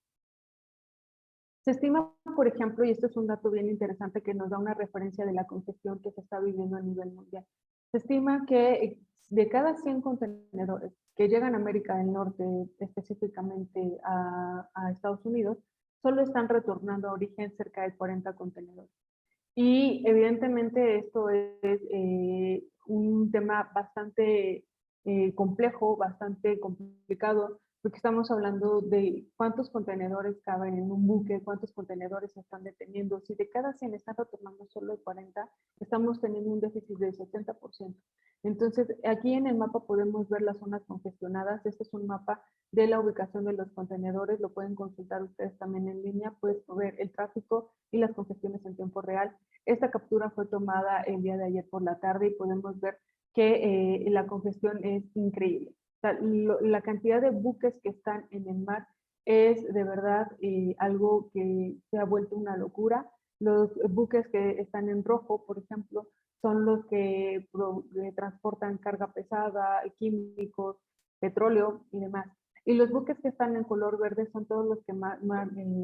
Speaker 5: Se estima, por ejemplo, y esto es un dato bien interesante que nos da una referencia de la congestión que se está viviendo a nivel mundial. Se estima que de cada 100 contenedores que llegan a América del Norte, específicamente a Estados Unidos, solo están retornando a origen cerca de 40 contenedores. Y evidentemente esto es un tema bastante complejo, bastante complicado, porque estamos hablando de cuántos contenedores caben en un buque, cuántos contenedores se están deteniendo. Si de cada 100 están retornando solo 40, estamos teniendo un déficit del 70%. Entonces, aquí en el mapa podemos ver las zonas congestionadas. Este es un mapa de la ubicación de los contenedores. Lo pueden consultar ustedes también en línea. Puedes ver el tráfico y las congestiones en tiempo real. Esta captura fue tomada el día de ayer por la tarde y podemos ver que la congestión es increíble. O sea, la cantidad de buques que están en el mar es de verdad algo que se ha vuelto una locura. Los buques que están en rojo, por ejemplo, son los que transportan carga pesada, químicos, petróleo y demás. Y los buques que están en color verde son todos los que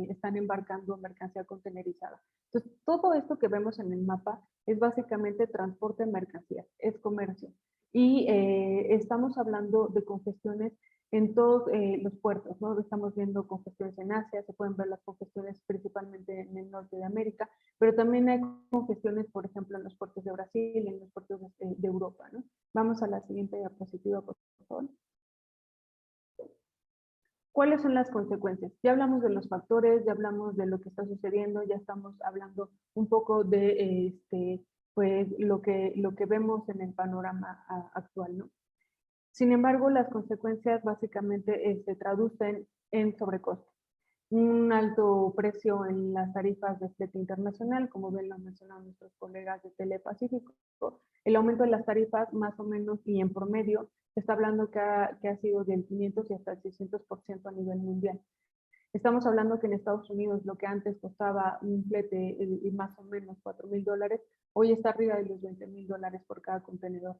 Speaker 5: están embarcando mercancía contenerizada. Entonces, todo esto que vemos en el mapa es básicamente transporte de mercancías, es comercio. Y estamos hablando de congestiones en todos los puertos, ¿no? Estamos viendo congestiones en Asia, se pueden ver las congestiones principalmente en el norte de América, pero también hay congestiones, por ejemplo, en los puertos de Brasil y en los puertos de Europa, ¿no? Vamos a la siguiente diapositiva, por favor. ¿Cuáles son las consecuencias? Ya hablamos de los factores, ya hablamos de lo que está sucediendo, ya estamos hablando un poco de pues, lo que vemos en el panorama actual, ¿no? Sin embargo, las consecuencias básicamente se traducen en sobrecosto. Un alto precio en las tarifas de flete internacional, como bien lo mencionaron nuestros colegas de Telepacífico. El aumento de las tarifas más o menos y en promedio se está hablando que ha sido del 500 y hasta el 600% a nivel mundial. Estamos hablando que en Estados Unidos lo que antes costaba un flete más o menos $4,000, hoy está arriba de los $20,000 por cada contenedor.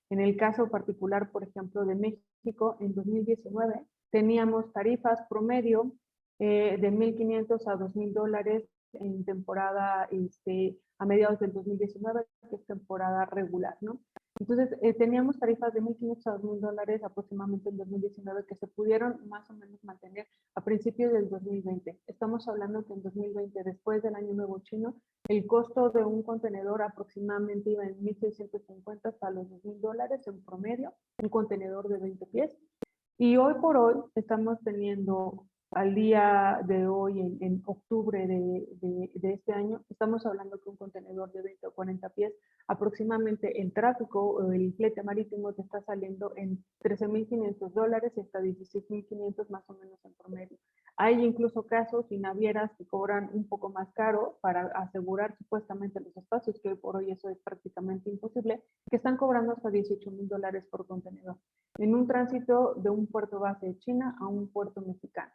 Speaker 5: En el caso particular, por ejemplo, de México, en 2019 teníamos tarifas promedio de $1,500 a $2,000 en temporada a mediados del 2019, que es temporada regular, ¿no? Entonces, teníamos tarifas de $1,500 a $2,000 aproximadamente en 2019 que se pudieron más o menos mantener a principios del 2020. Estamos hablando que en 2020, después del Año Nuevo Chino, el costo de un contenedor aproximadamente iba en $1,650 hasta los $2,000 en promedio, un contenedor de 20 pies. Y hoy por hoy estamos teniendo, al día de hoy, en octubre de este año, estamos hablando que un contenedor de 20 o 40 pies, aproximadamente el tráfico o el flete marítimo te está saliendo en $13,500 y hasta $16,500 más o menos en promedio. Hay incluso casos y navieras que cobran un poco más caro para asegurar supuestamente los espacios, que hoy por hoy eso es prácticamente imposible, que están cobrando hasta $18,000 por contenedor, en un tránsito de un puerto base de China a un puerto mexicano.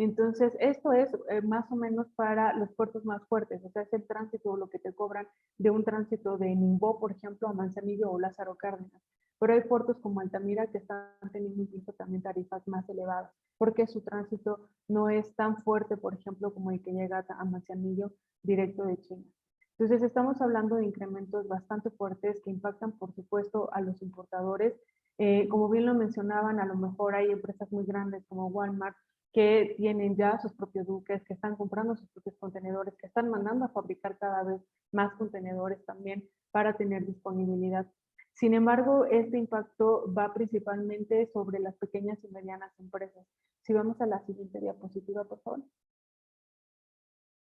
Speaker 5: Entonces, esto es más o menos para los puertos más fuertes, o sea, es el tránsito, lo que te cobran de un tránsito de Ningbo, por ejemplo, a Manzanillo o Lázaro Cárdenas. Pero hay puertos como Altamira que están teniendo incluso también tarifas más elevadas, porque su tránsito no es tan fuerte, por ejemplo, como el que llega a Manzanillo directo de China. Entonces, estamos hablando de incrementos bastante fuertes que impactan, por supuesto, a los importadores. Como bien lo mencionaban, a lo mejor hay empresas muy grandes como Walmart, que tienen ya sus propios buques, que están comprando sus propios contenedores, que están mandando a fabricar cada vez más contenedores también para tener disponibilidad. Sin embargo, este impacto va principalmente sobre las pequeñas y medianas empresas. Si vamos a la siguiente diapositiva, por favor.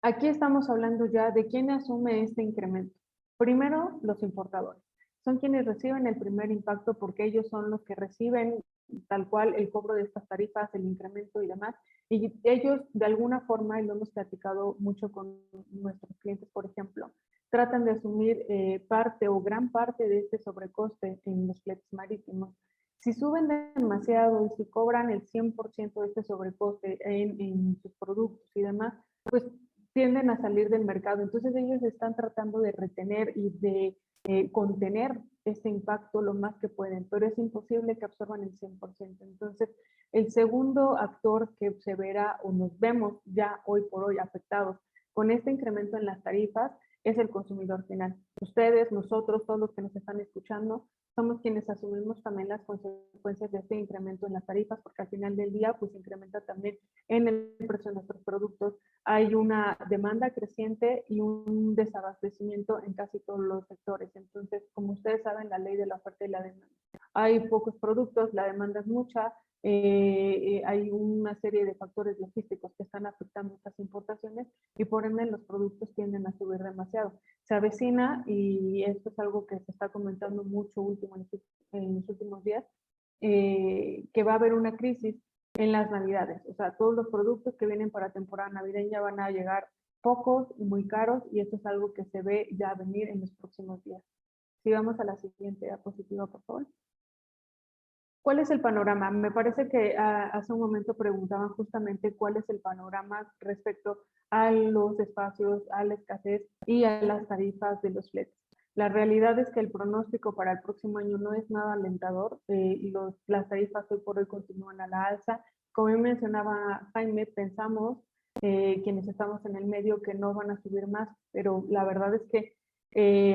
Speaker 5: Aquí estamos hablando ya de quién asume este incremento. Primero, los importadores. Son quienes reciben el primer impacto porque ellos son los que reciben tal cual el cobro de estas tarifas, el incremento y demás. Y ellos, de alguna forma, y lo hemos platicado mucho con nuestros clientes, por ejemplo, tratan de asumir parte o gran parte de este sobrecoste en los fletes marítimos. Si suben demasiado y si cobran el 100% de este sobrecoste en sus productos y demás, pues tienden a salir del mercado. Entonces ellos están tratando de retener y de contener este impacto lo más que pueden, pero es imposible que absorban el 100%. Entonces, el segundo actor que se verá o nos vemos ya hoy por hoy afectados con este incremento en las tarifas es el consumidor final. Ustedes, nosotros, todos los que nos están escuchando, somos quienes asumimos también las consecuencias de este incremento en las tarifas, porque al final del día, pues incrementa también en el precio de nuestros productos. Hay una demanda creciente y un desabastecimiento en casi todos los sectores. Entonces, como ustedes saben, la ley de la oferta y la demanda. Hay pocos productos, la demanda es mucha, hay una serie de factores logísticos que están afectando estas importaciones y por ende los productos tienden a subir demasiado. Se avecina, y esto es algo que se está comentando mucho en los últimos días, que va a haber una crisis en las navidades. O sea, todos los productos que vienen para temporada navideña van a llegar pocos y muy caros, y esto es algo que se ve ya venir en los próximos días. Si vamos a la siguiente diapositiva, por favor. ¿Cuál es el panorama? Me parece que hace un momento preguntaban justamente cuál es el panorama respecto a los espacios, a la escasez y a las tarifas de los fletes. La realidad es que el pronóstico para el próximo año no es nada alentador, y las tarifas hoy por hoy continúan a la alza. Como mencionaba Jaime, pensamos, quienes estamos en el medio, que no van a subir más, pero la verdad es que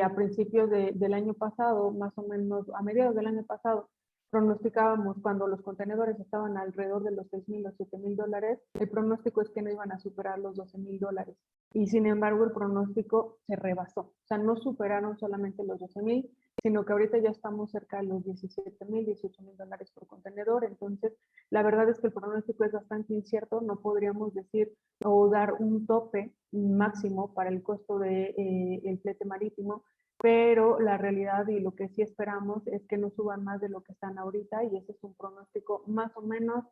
Speaker 5: a principios del año pasado, más o menos a mediados del año pasado, pronosticábamos, cuando los contenedores estaban alrededor de los $6,000 o $7,000, el pronóstico es que no iban a superar los $12,000. Y sin embargo, el pronóstico se rebasó. O sea, no superaron solamente los 12,000, sino que ahorita ya estamos cerca de los 17,000, $18,000 por contenedor. Entonces, la verdad es que el pronóstico es bastante incierto. No podríamos decir o dar un tope máximo para el costo del flete marítimo, pero la realidad y lo que sí esperamos es que no suban más de lo que están ahorita, y ese es un pronóstico más o menos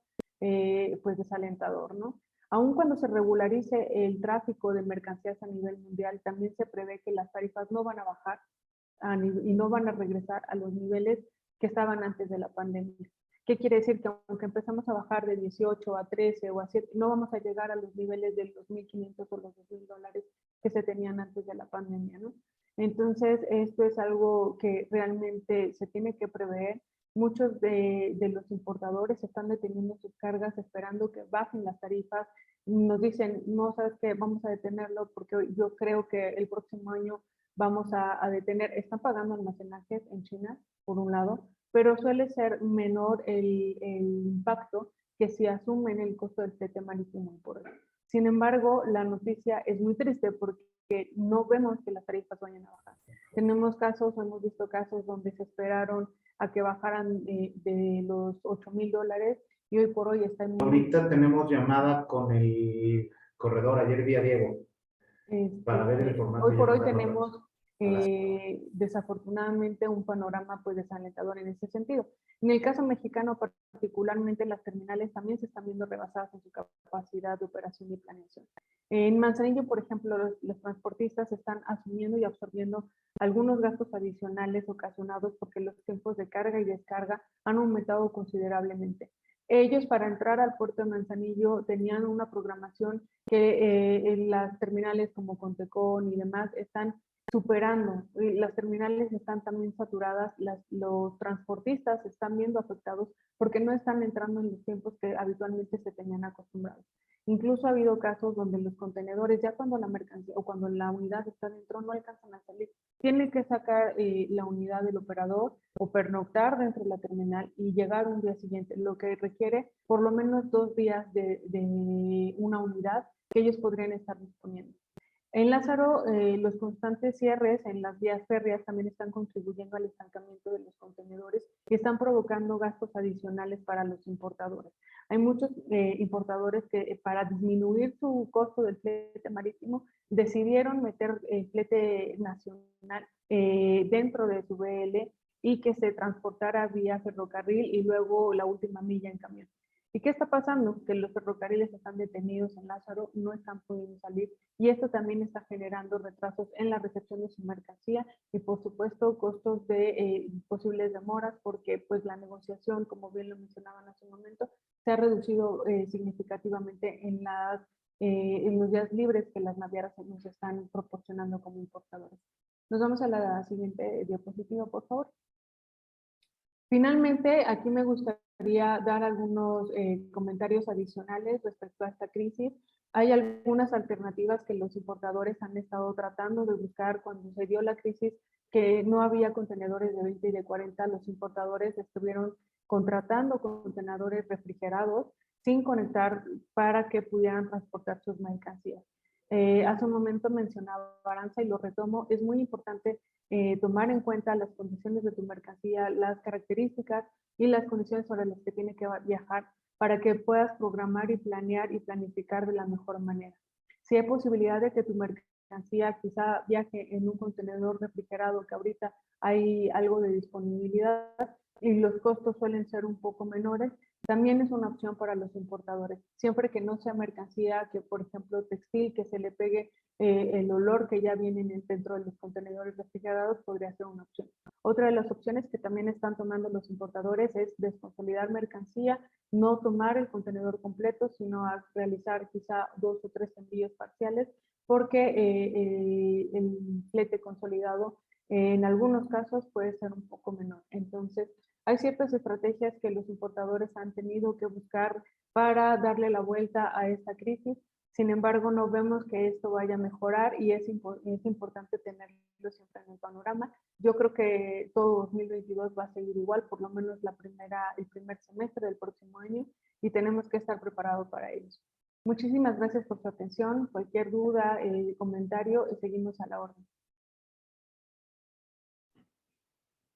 Speaker 5: pues desalentador, ¿no? Aun cuando se regularice el tráfico de mercancías a nivel mundial, también se prevé que las tarifas no van a bajar y no van a regresar a los niveles que estaban antes de la pandemia. ¿Qué quiere decir? Que aunque empezamos a bajar de 18 a 13 o a 7, no vamos a llegar a los niveles de los 1,500 o los $2,000 que se tenían antes de la pandemia, ¿no? Entonces, esto es algo que realmente se tiene que prever. Muchos de los importadores están deteniendo sus cargas esperando que bajen las tarifas. Nos dicen, no, sabes qué, vamos a detenerlo porque yo creo que el próximo año vamos a detener. Están pagando almacenajes en China, por un lado, pero suele ser menor el impacto que si asumen el costo del flete marítimo por hoy. Sin embargo, la noticia es muy triste porque no vemos que las tarifas vayan a bajar. Hemos visto casos donde se esperaron a que bajaran de los $8,000, y hoy por hoy está en...
Speaker 6: Ahorita tenemos llamada con el corredor, ayer vi a Diego, para ver el formato.
Speaker 5: Hoy por hoy tenemos desafortunadamente un panorama pues desalentador en ese sentido. En el caso mexicano particularmente, las terminales también se están viendo rebasadas en su capacidad de operación y planeación. En Manzanillo, por ejemplo, los transportistas están asumiendo y absorbiendo algunos gastos adicionales ocasionados porque los tiempos de carga y descarga han aumentado considerablemente. Ellos, para entrar al puerto de Manzanillo, tenían una programación que en las terminales como Contecón y demás están superando. Las terminales están también saturadas, los transportistas se están viendo afectados porque no están entrando en los tiempos que habitualmente se tenían acostumbrados. Incluso ha habido casos donde los contenedores, ya cuando la mercancía o cuando la unidad está dentro, no alcanzan a salir. Tiene que sacar la unidad del operador o pernoctar dentro de la terminal y llegar un día siguiente, lo que requiere por lo menos 2 días de una unidad que ellos podrían estar disponiendo. En Lázaro, los constantes cierres en las vías férreas también están contribuyendo al estancamiento de los contenedores y están provocando gastos adicionales para los importadores. Hay muchos importadores que para disminuir su costo del flete marítimo decidieron meter el flete nacional dentro de su BL y que se transportara vía ferrocarril y luego la última milla en camión. ¿Y qué está pasando? Que los ferrocarriles están detenidos en Lázaro, no están pudiendo salir, y esto también está generando retrasos en la recepción de su mercancía y por supuesto costos de posibles demoras, porque pues la negociación, como bien lo mencionaban hace un momento, se ha reducido significativamente en los días libres que las navieras nos están proporcionando como importadores. Nos vamos a la siguiente diapositiva, por favor. Finalmente, aquí me gustaría dar algunos comentarios adicionales respecto a esta crisis. Hay algunas alternativas que los importadores han estado tratando de buscar. Cuando se dio la crisis, que no había contenedores de 20 y de 40, los importadores estuvieron contratando contenedores refrigerados sin conectar para que pudieran transportar sus mercancías. Hace un momento mencionaba Aranza y lo retomo, es muy importante tomar en cuenta las condiciones de tu mercancía, las características y las condiciones sobre las que tiene que viajar para que puedas programar y planear y planificar de la mejor manera. Si hay posibilidad de que tu mercancía quizá viaje en un contenedor refrigerado, que ahorita hay algo de disponibilidad y los costos suelen ser un poco menores, también es una opción para los importadores, siempre que no sea mercancía, que por ejemplo textil, que se le pegue el olor que ya viene dentro de los contenedores refrigerados, podría ser una opción. Otra de las opciones que también están tomando los importadores es desconsolidar mercancía, no tomar el contenedor completo, sino a realizar quizá 2 o 3 envíos parciales, porque el flete consolidado en algunos casos puede ser un poco menor. Entonces, hay ciertas estrategias que los importadores han tenido que buscar para darle la vuelta a esta crisis. Sin embargo, no vemos que esto vaya a mejorar y es importante tenerlo siempre en el panorama. Yo creo que todo 2022 va a seguir igual, por lo menos el primer semestre del próximo año, y tenemos que estar preparados para ello. Muchísimas gracias por su atención. Cualquier duda, comentario, seguimos a la orden.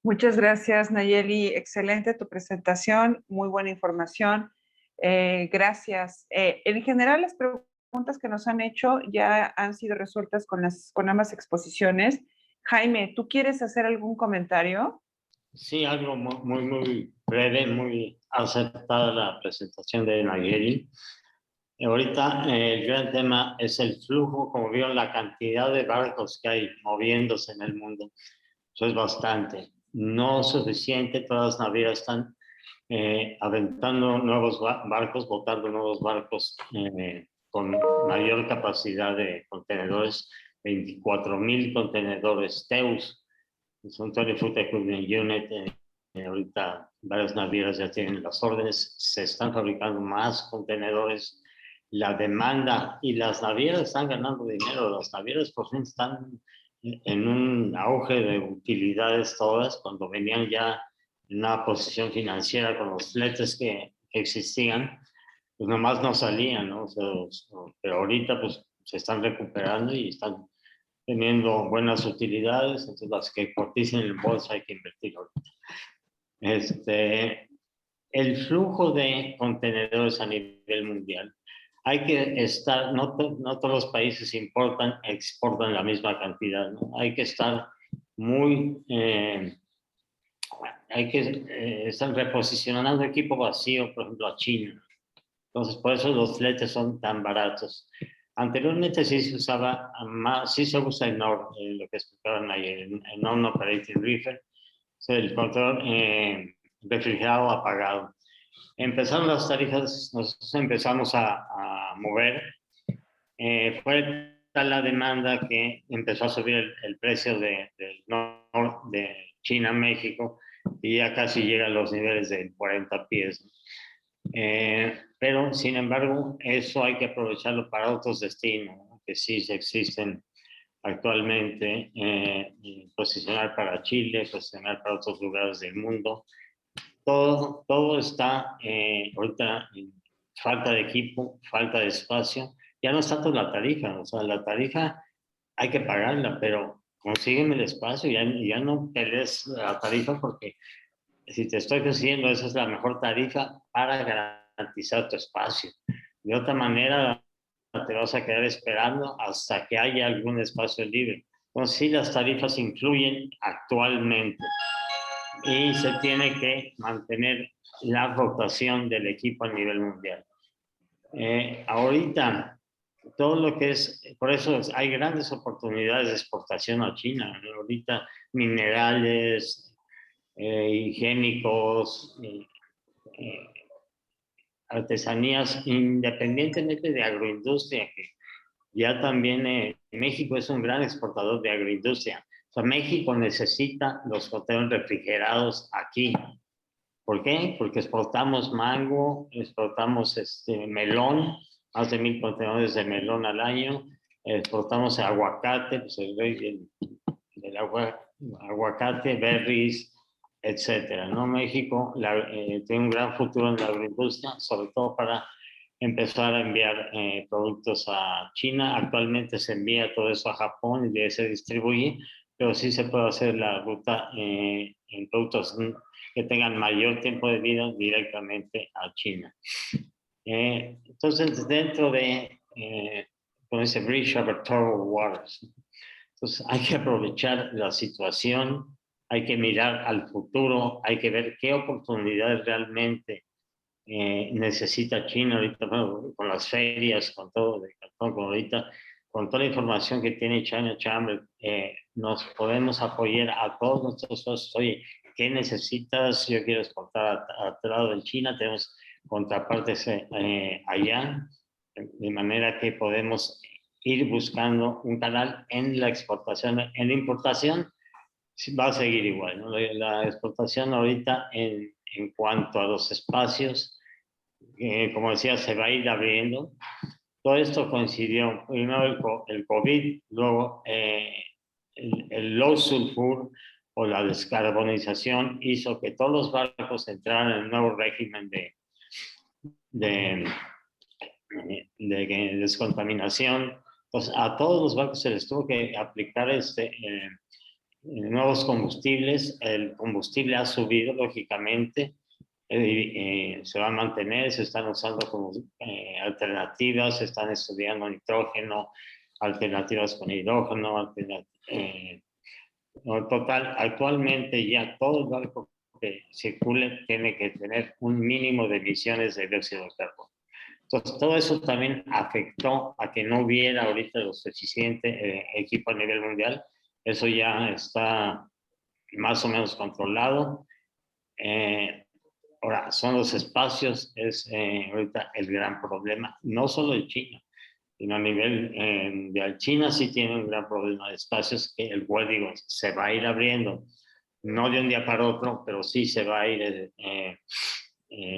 Speaker 2: Muchas gracias, Nayeli. Excelente tu presentación, muy buena información. Gracias. En general, las preguntas que nos han hecho ya han sido resueltas con ambas exposiciones. Jaime, ¿tú quieres hacer algún comentario?
Speaker 4: Sí, algo muy breve, muy acertada la presentación de Nayeli. Ahorita el gran tema es el flujo, como vieron, la cantidad de barcos que hay moviéndose en el mundo. Eso es bastante. No suficiente, todas las navieras están aventando nuevos barcos, botando nuevos barcos con mayor capacidad de contenedores, 24,000 contenedores TEUs, son 20 Foot Equipment Unit. Ahorita varias navieras ya tienen las órdenes, se están fabricando más contenedores, la demanda y las navieras están ganando dinero, las navieras por fin están en un auge de utilidades todas, cuando venían ya en una posición financiera con los fletes que existían, pues nomás no salían, ¿no? O sea, pero ahorita pues se están recuperando y están teniendo buenas utilidades, entonces las que coticen en bolsa hay que invertir ahorita. El flujo de contenedores a nivel mundial, hay que estar, no todos los países exportan la misma cantidad, ¿no? Hay que estar hay que estar reposicionando equipo vacío, por ejemplo, a China. Entonces, por eso los fletes son tan baratos. Anteriormente sí se usaba más, sí se usa en NOR, lo que explicaban ayer, en Non-Operating Reefer, el control refrigerado apagado. Empezaron las tarifas, nosotros empezamos a mover, fue tal la demanda que empezó a subir el precio de China a México y ya casi llega a los niveles de 40 pies. Pero, sin embargo, eso hay que aprovecharlo para otros destinos, ¿no? Que sí existen actualmente, posicionar para Chile, posicionar para otros lugares del mundo. Todo está ahorita en falta de equipo, falta de espacio. Ya no es tanto la tarifa, o sea, la tarifa hay que pagarla, pero consígueme el espacio, ya no pelees la tarifa, porque si te estoy diciendo esa es la mejor tarifa para garantizar tu espacio. De otra manera, te vas a quedar esperando hasta que haya algún espacio libre. Entonces, sí, las tarifas influyen actualmente y se tiene que mantener la rotación del equipo a nivel mundial. Ahorita, todo lo que es, por eso hay grandes oportunidades de exportación a China. Ahorita, minerales, higiénicos, artesanías, independientemente de agroindustria, que ya también México es un gran exportador de agroindustria. O sea, México necesita los contenedores refrigerados aquí. ¿Por qué? Porque exportamos mango, exportamos melón, más de 1,000 contenedores de melón al año, exportamos aguacate, pues el rey del aguacate, berries, etcétera, ¿no? México tiene un gran futuro en la agroindustria, sobre todo para empezar a enviar productos a China. Actualmente se envía todo eso a Japón y de se distribuye, pero sí se puede hacer la ruta en productos que tengan mayor tiempo de vida directamente a China. Entonces, dentro de, como dice, Bridge over Troubled Waters. Entonces, hay que aprovechar la situación, hay que mirar al futuro, hay que ver qué oportunidades realmente necesita China ahorita, bueno, con las ferias, con todo, ahorita, con toda la información que tiene China Chamber, nos podemos apoyar a todos nuestros socios. Oye, ¿qué necesitas? Yo quiero exportar a tu lado de China, tenemos contrapartes allá, de manera que podemos ir buscando un canal en la exportación. En la importación va a seguir igual, ¿no? La exportación ahorita en cuanto a los espacios, como decía, se va a ir abriendo. Todo esto coincidió, primero el COVID, luego el low sulfur o la descarbonización hizo que todos los barcos entraran en el nuevo régimen de descontaminación. Entonces, a todos los barcos se les tuvo que aplicar nuevos combustibles. El combustible ha subido, lógicamente. Se va a mantener, se están usando como alternativas, se están estudiando nitrógeno, alternativas con hidrógeno, total, actualmente ya todo barco que circule tiene que tener un mínimo de emisiones de dióxido de carbono. Entonces, todo eso también afectó a que no hubiera ahorita lo suficiente equipo a nivel mundial. Eso ya está más o menos controlado. Ahora, son los espacios, es ahorita el gran problema, no solo de China, sino a nivel de China sí tiene un gran problema de espacios que el código se va a ir abriendo, no de un día para otro, pero sí se va a ir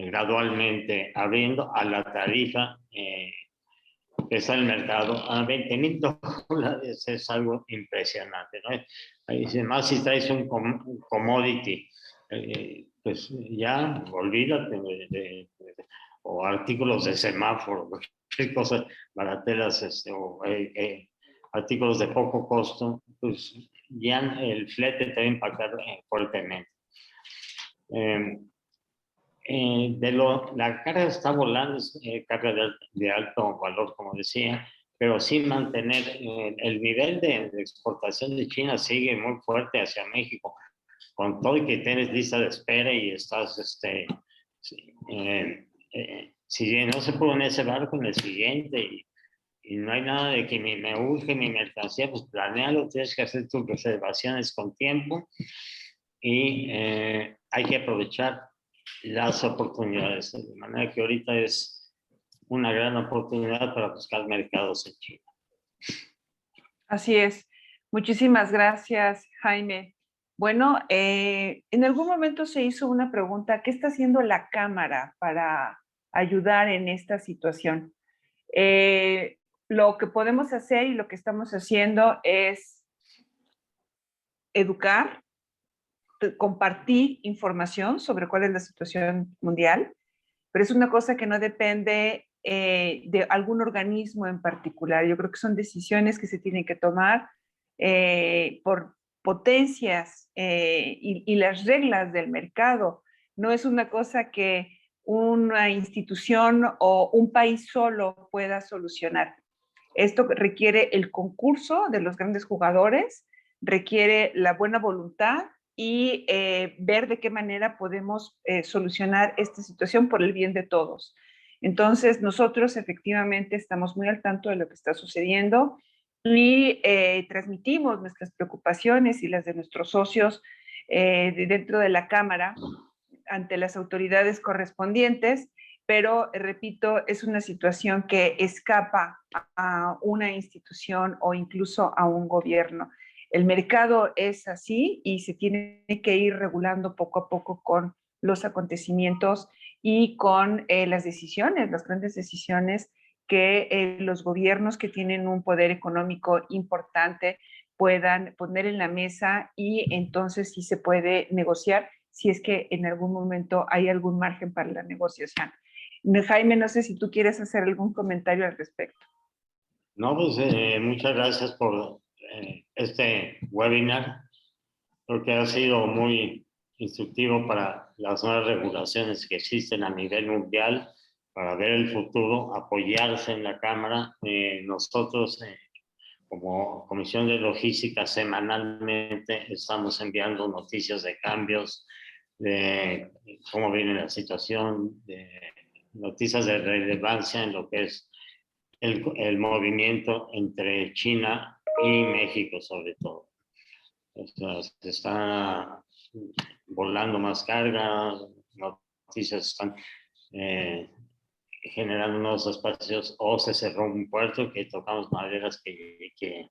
Speaker 4: gradualmente abriendo a la tarifa que está en el mercado a $20,000. Es algo impresionante, ¿no? Además, si traes un commodity, pues ya olvídate o artículos de semáforo, cosas baratelas, o artículos de poco costo, pues ya el flete te va a impactar fuertemente. La carga está volando, es carga de alto valor, como decía, pero sí mantener el nivel de exportación de China sigue muy fuerte hacia México, con todo y que tienes lista de espera y estás, si no se pudo en ese barco, en el siguiente, y no hay nada de que me urge mi mercancía, pues planéalo, tienes que hacer tus reservaciones con tiempo y hay que aprovechar las oportunidades, de manera que ahorita es una gran oportunidad para buscar mercados en China.
Speaker 2: Así es. Muchísimas gracias, Jaime. Bueno, en algún momento se hizo una pregunta, ¿qué está haciendo la Cámara para ayudar en esta situación? Lo que podemos hacer y lo que estamos haciendo es educar, compartir información sobre cuál es la situación mundial, pero es una cosa que no depende de algún organismo en particular. Yo creo que son decisiones que se tienen que tomar por potencias y las reglas del mercado. No es una cosa que una institución o un país solo pueda solucionar. Esto requiere el concurso de los grandes jugadores, requiere la buena voluntad y ver de qué manera podemos solucionar esta situación por el bien de todos. Entonces, nosotros efectivamente estamos muy al tanto de lo que está sucediendo y transmitimos nuestras preocupaciones y las de nuestros socios dentro de la Cámara ante las autoridades correspondientes, pero repito, es una situación que escapa a una institución o incluso a un gobierno. El mercado es así y se tiene que ir regulando poco a poco con los acontecimientos y con las decisiones, las grandes decisiones que los gobiernos que tienen un poder económico importante puedan poner en la mesa y entonces sí se puede negociar si es que en algún momento hay algún margen para la negociación. Jaime, no sé si tú quieres hacer algún comentario al respecto.
Speaker 4: No, pues muchas gracias por este webinar, porque ha sido muy instructivo para las nuevas regulaciones que existen a nivel mundial, para ver el futuro, apoyarse en la Cámara. Nosotros, como Comisión de Logística, semanalmente estamos enviando noticias de cambios, de cómo viene la situación, de noticias de relevancia en lo que es el movimiento entre China y México, sobre todo. O sea, se está volando más carga, noticias están generando nuevos espacios, o se cerró un puerto, que tocamos maderas que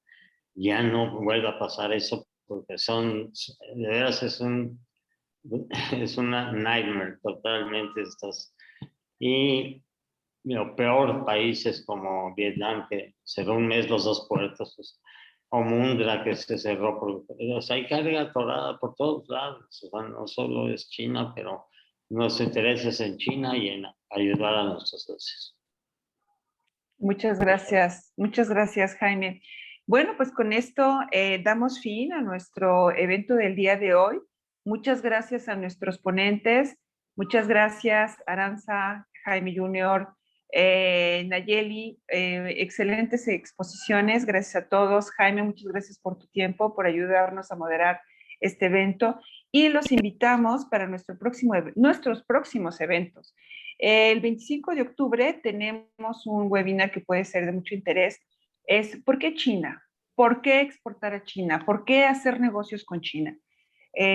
Speaker 4: ya no vuelva a pasar eso, porque de veras es una nightmare totalmente estas. Y peor, países como Vietnam, que cerró un mes los 2 puertos, pues, o Mundra, que se cerró. O sea, hay carga atorada por todos lados. O sea, no solo es China, pero nuestro interés es en China y en ayudar a nuestros socios.
Speaker 2: Muchas gracias, Jaime. Bueno, pues con esto damos fin a nuestro evento del día de hoy. Muchas gracias a nuestros ponentes. Muchas gracias, Aranza, Jaime Junior, Nayeli. Excelentes exposiciones. Gracias a todos. Jaime, muchas gracias por tu tiempo, por ayudarnos a moderar este evento. Y los invitamos para nuestros próximos eventos. El 25 de octubre tenemos un webinar que puede ser de mucho interés. Es ¿por qué China? ¿Por qué exportar a China? ¿Por qué hacer negocios con China?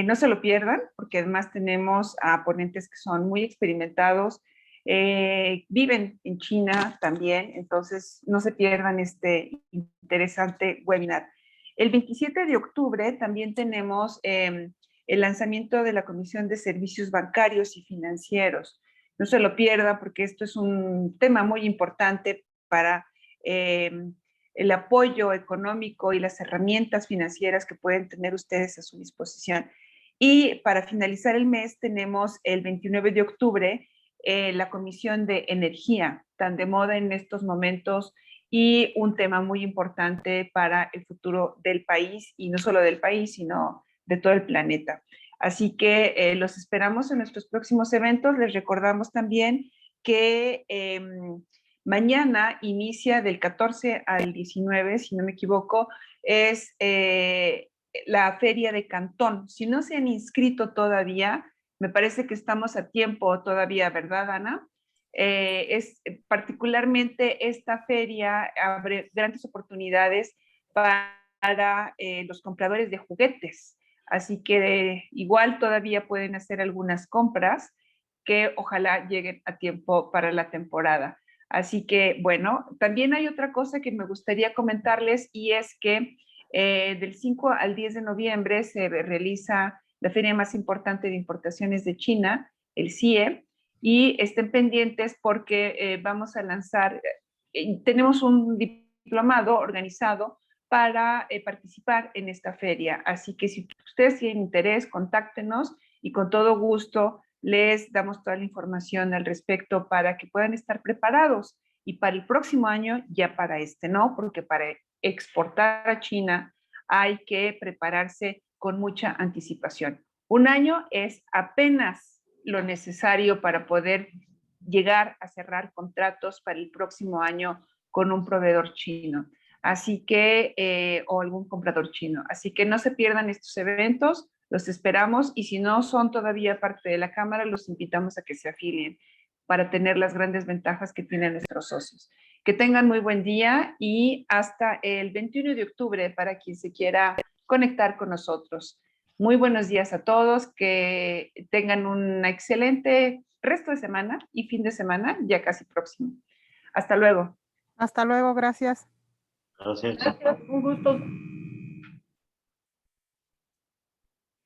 Speaker 2: No se lo pierdan, porque además tenemos a ponentes que son muy experimentados, viven en China también, entonces no se pierdan este interesante webinar. El 27 de octubre también tenemos el lanzamiento de la Comisión de Servicios Bancarios y Financieros. No se lo pierda, porque esto es un tema muy importante para el apoyo económico y las herramientas financieras que pueden tener ustedes a su disposición. Y para finalizar el mes tenemos el 29 de octubre la Comisión de Energía, tan de moda en estos momentos, y un tema muy importante para el futuro del país, y no solo del país, sino de todo el planeta. Así que los esperamos en nuestros próximos eventos. Les recordamos también que mañana inicia del 14 al 19, si no me equivoco, es la Feria de Cantón. Si no se han inscrito todavía, me parece que estamos a tiempo todavía, ¿verdad, Ana? Particularmente esta feria abre grandes oportunidades para los compradores de juguetes. Así que igual todavía pueden hacer algunas compras que ojalá lleguen a tiempo para la temporada. Así que, bueno, también hay otra cosa que me gustaría comentarles, y es que del 5 al 10 de noviembre se realiza la feria más importante de importaciones de China, el CIE, y estén pendientes porque vamos a lanzar, tenemos un diplomado organizado para participar en esta feria. Así que si ustedes tienen interés, contáctenos y con todo gusto les damos toda la información al respecto para que puedan estar preparados. Y para el próximo año, ya para este, ¿no? Porque para exportar a China hay que prepararse con mucha anticipación. Un año es apenas lo necesario para poder llegar a cerrar contratos para el próximo año con un proveedor chino. Así que, o algún comprador chino. Así que no se pierdan estos eventos, los esperamos, y si no son todavía parte de la Cámara, los invitamos a que se afilien para tener las grandes ventajas que tienen nuestros socios. Que tengan muy buen día y hasta el 21 de octubre para quien se quiera conectar con nosotros. Muy buenos días a todos, que tengan un excelente resto de semana y fin de semana ya casi próximo. Hasta luego.
Speaker 7: Hasta luego, gracias.
Speaker 4: Gracias.
Speaker 5: Gracias, un gusto.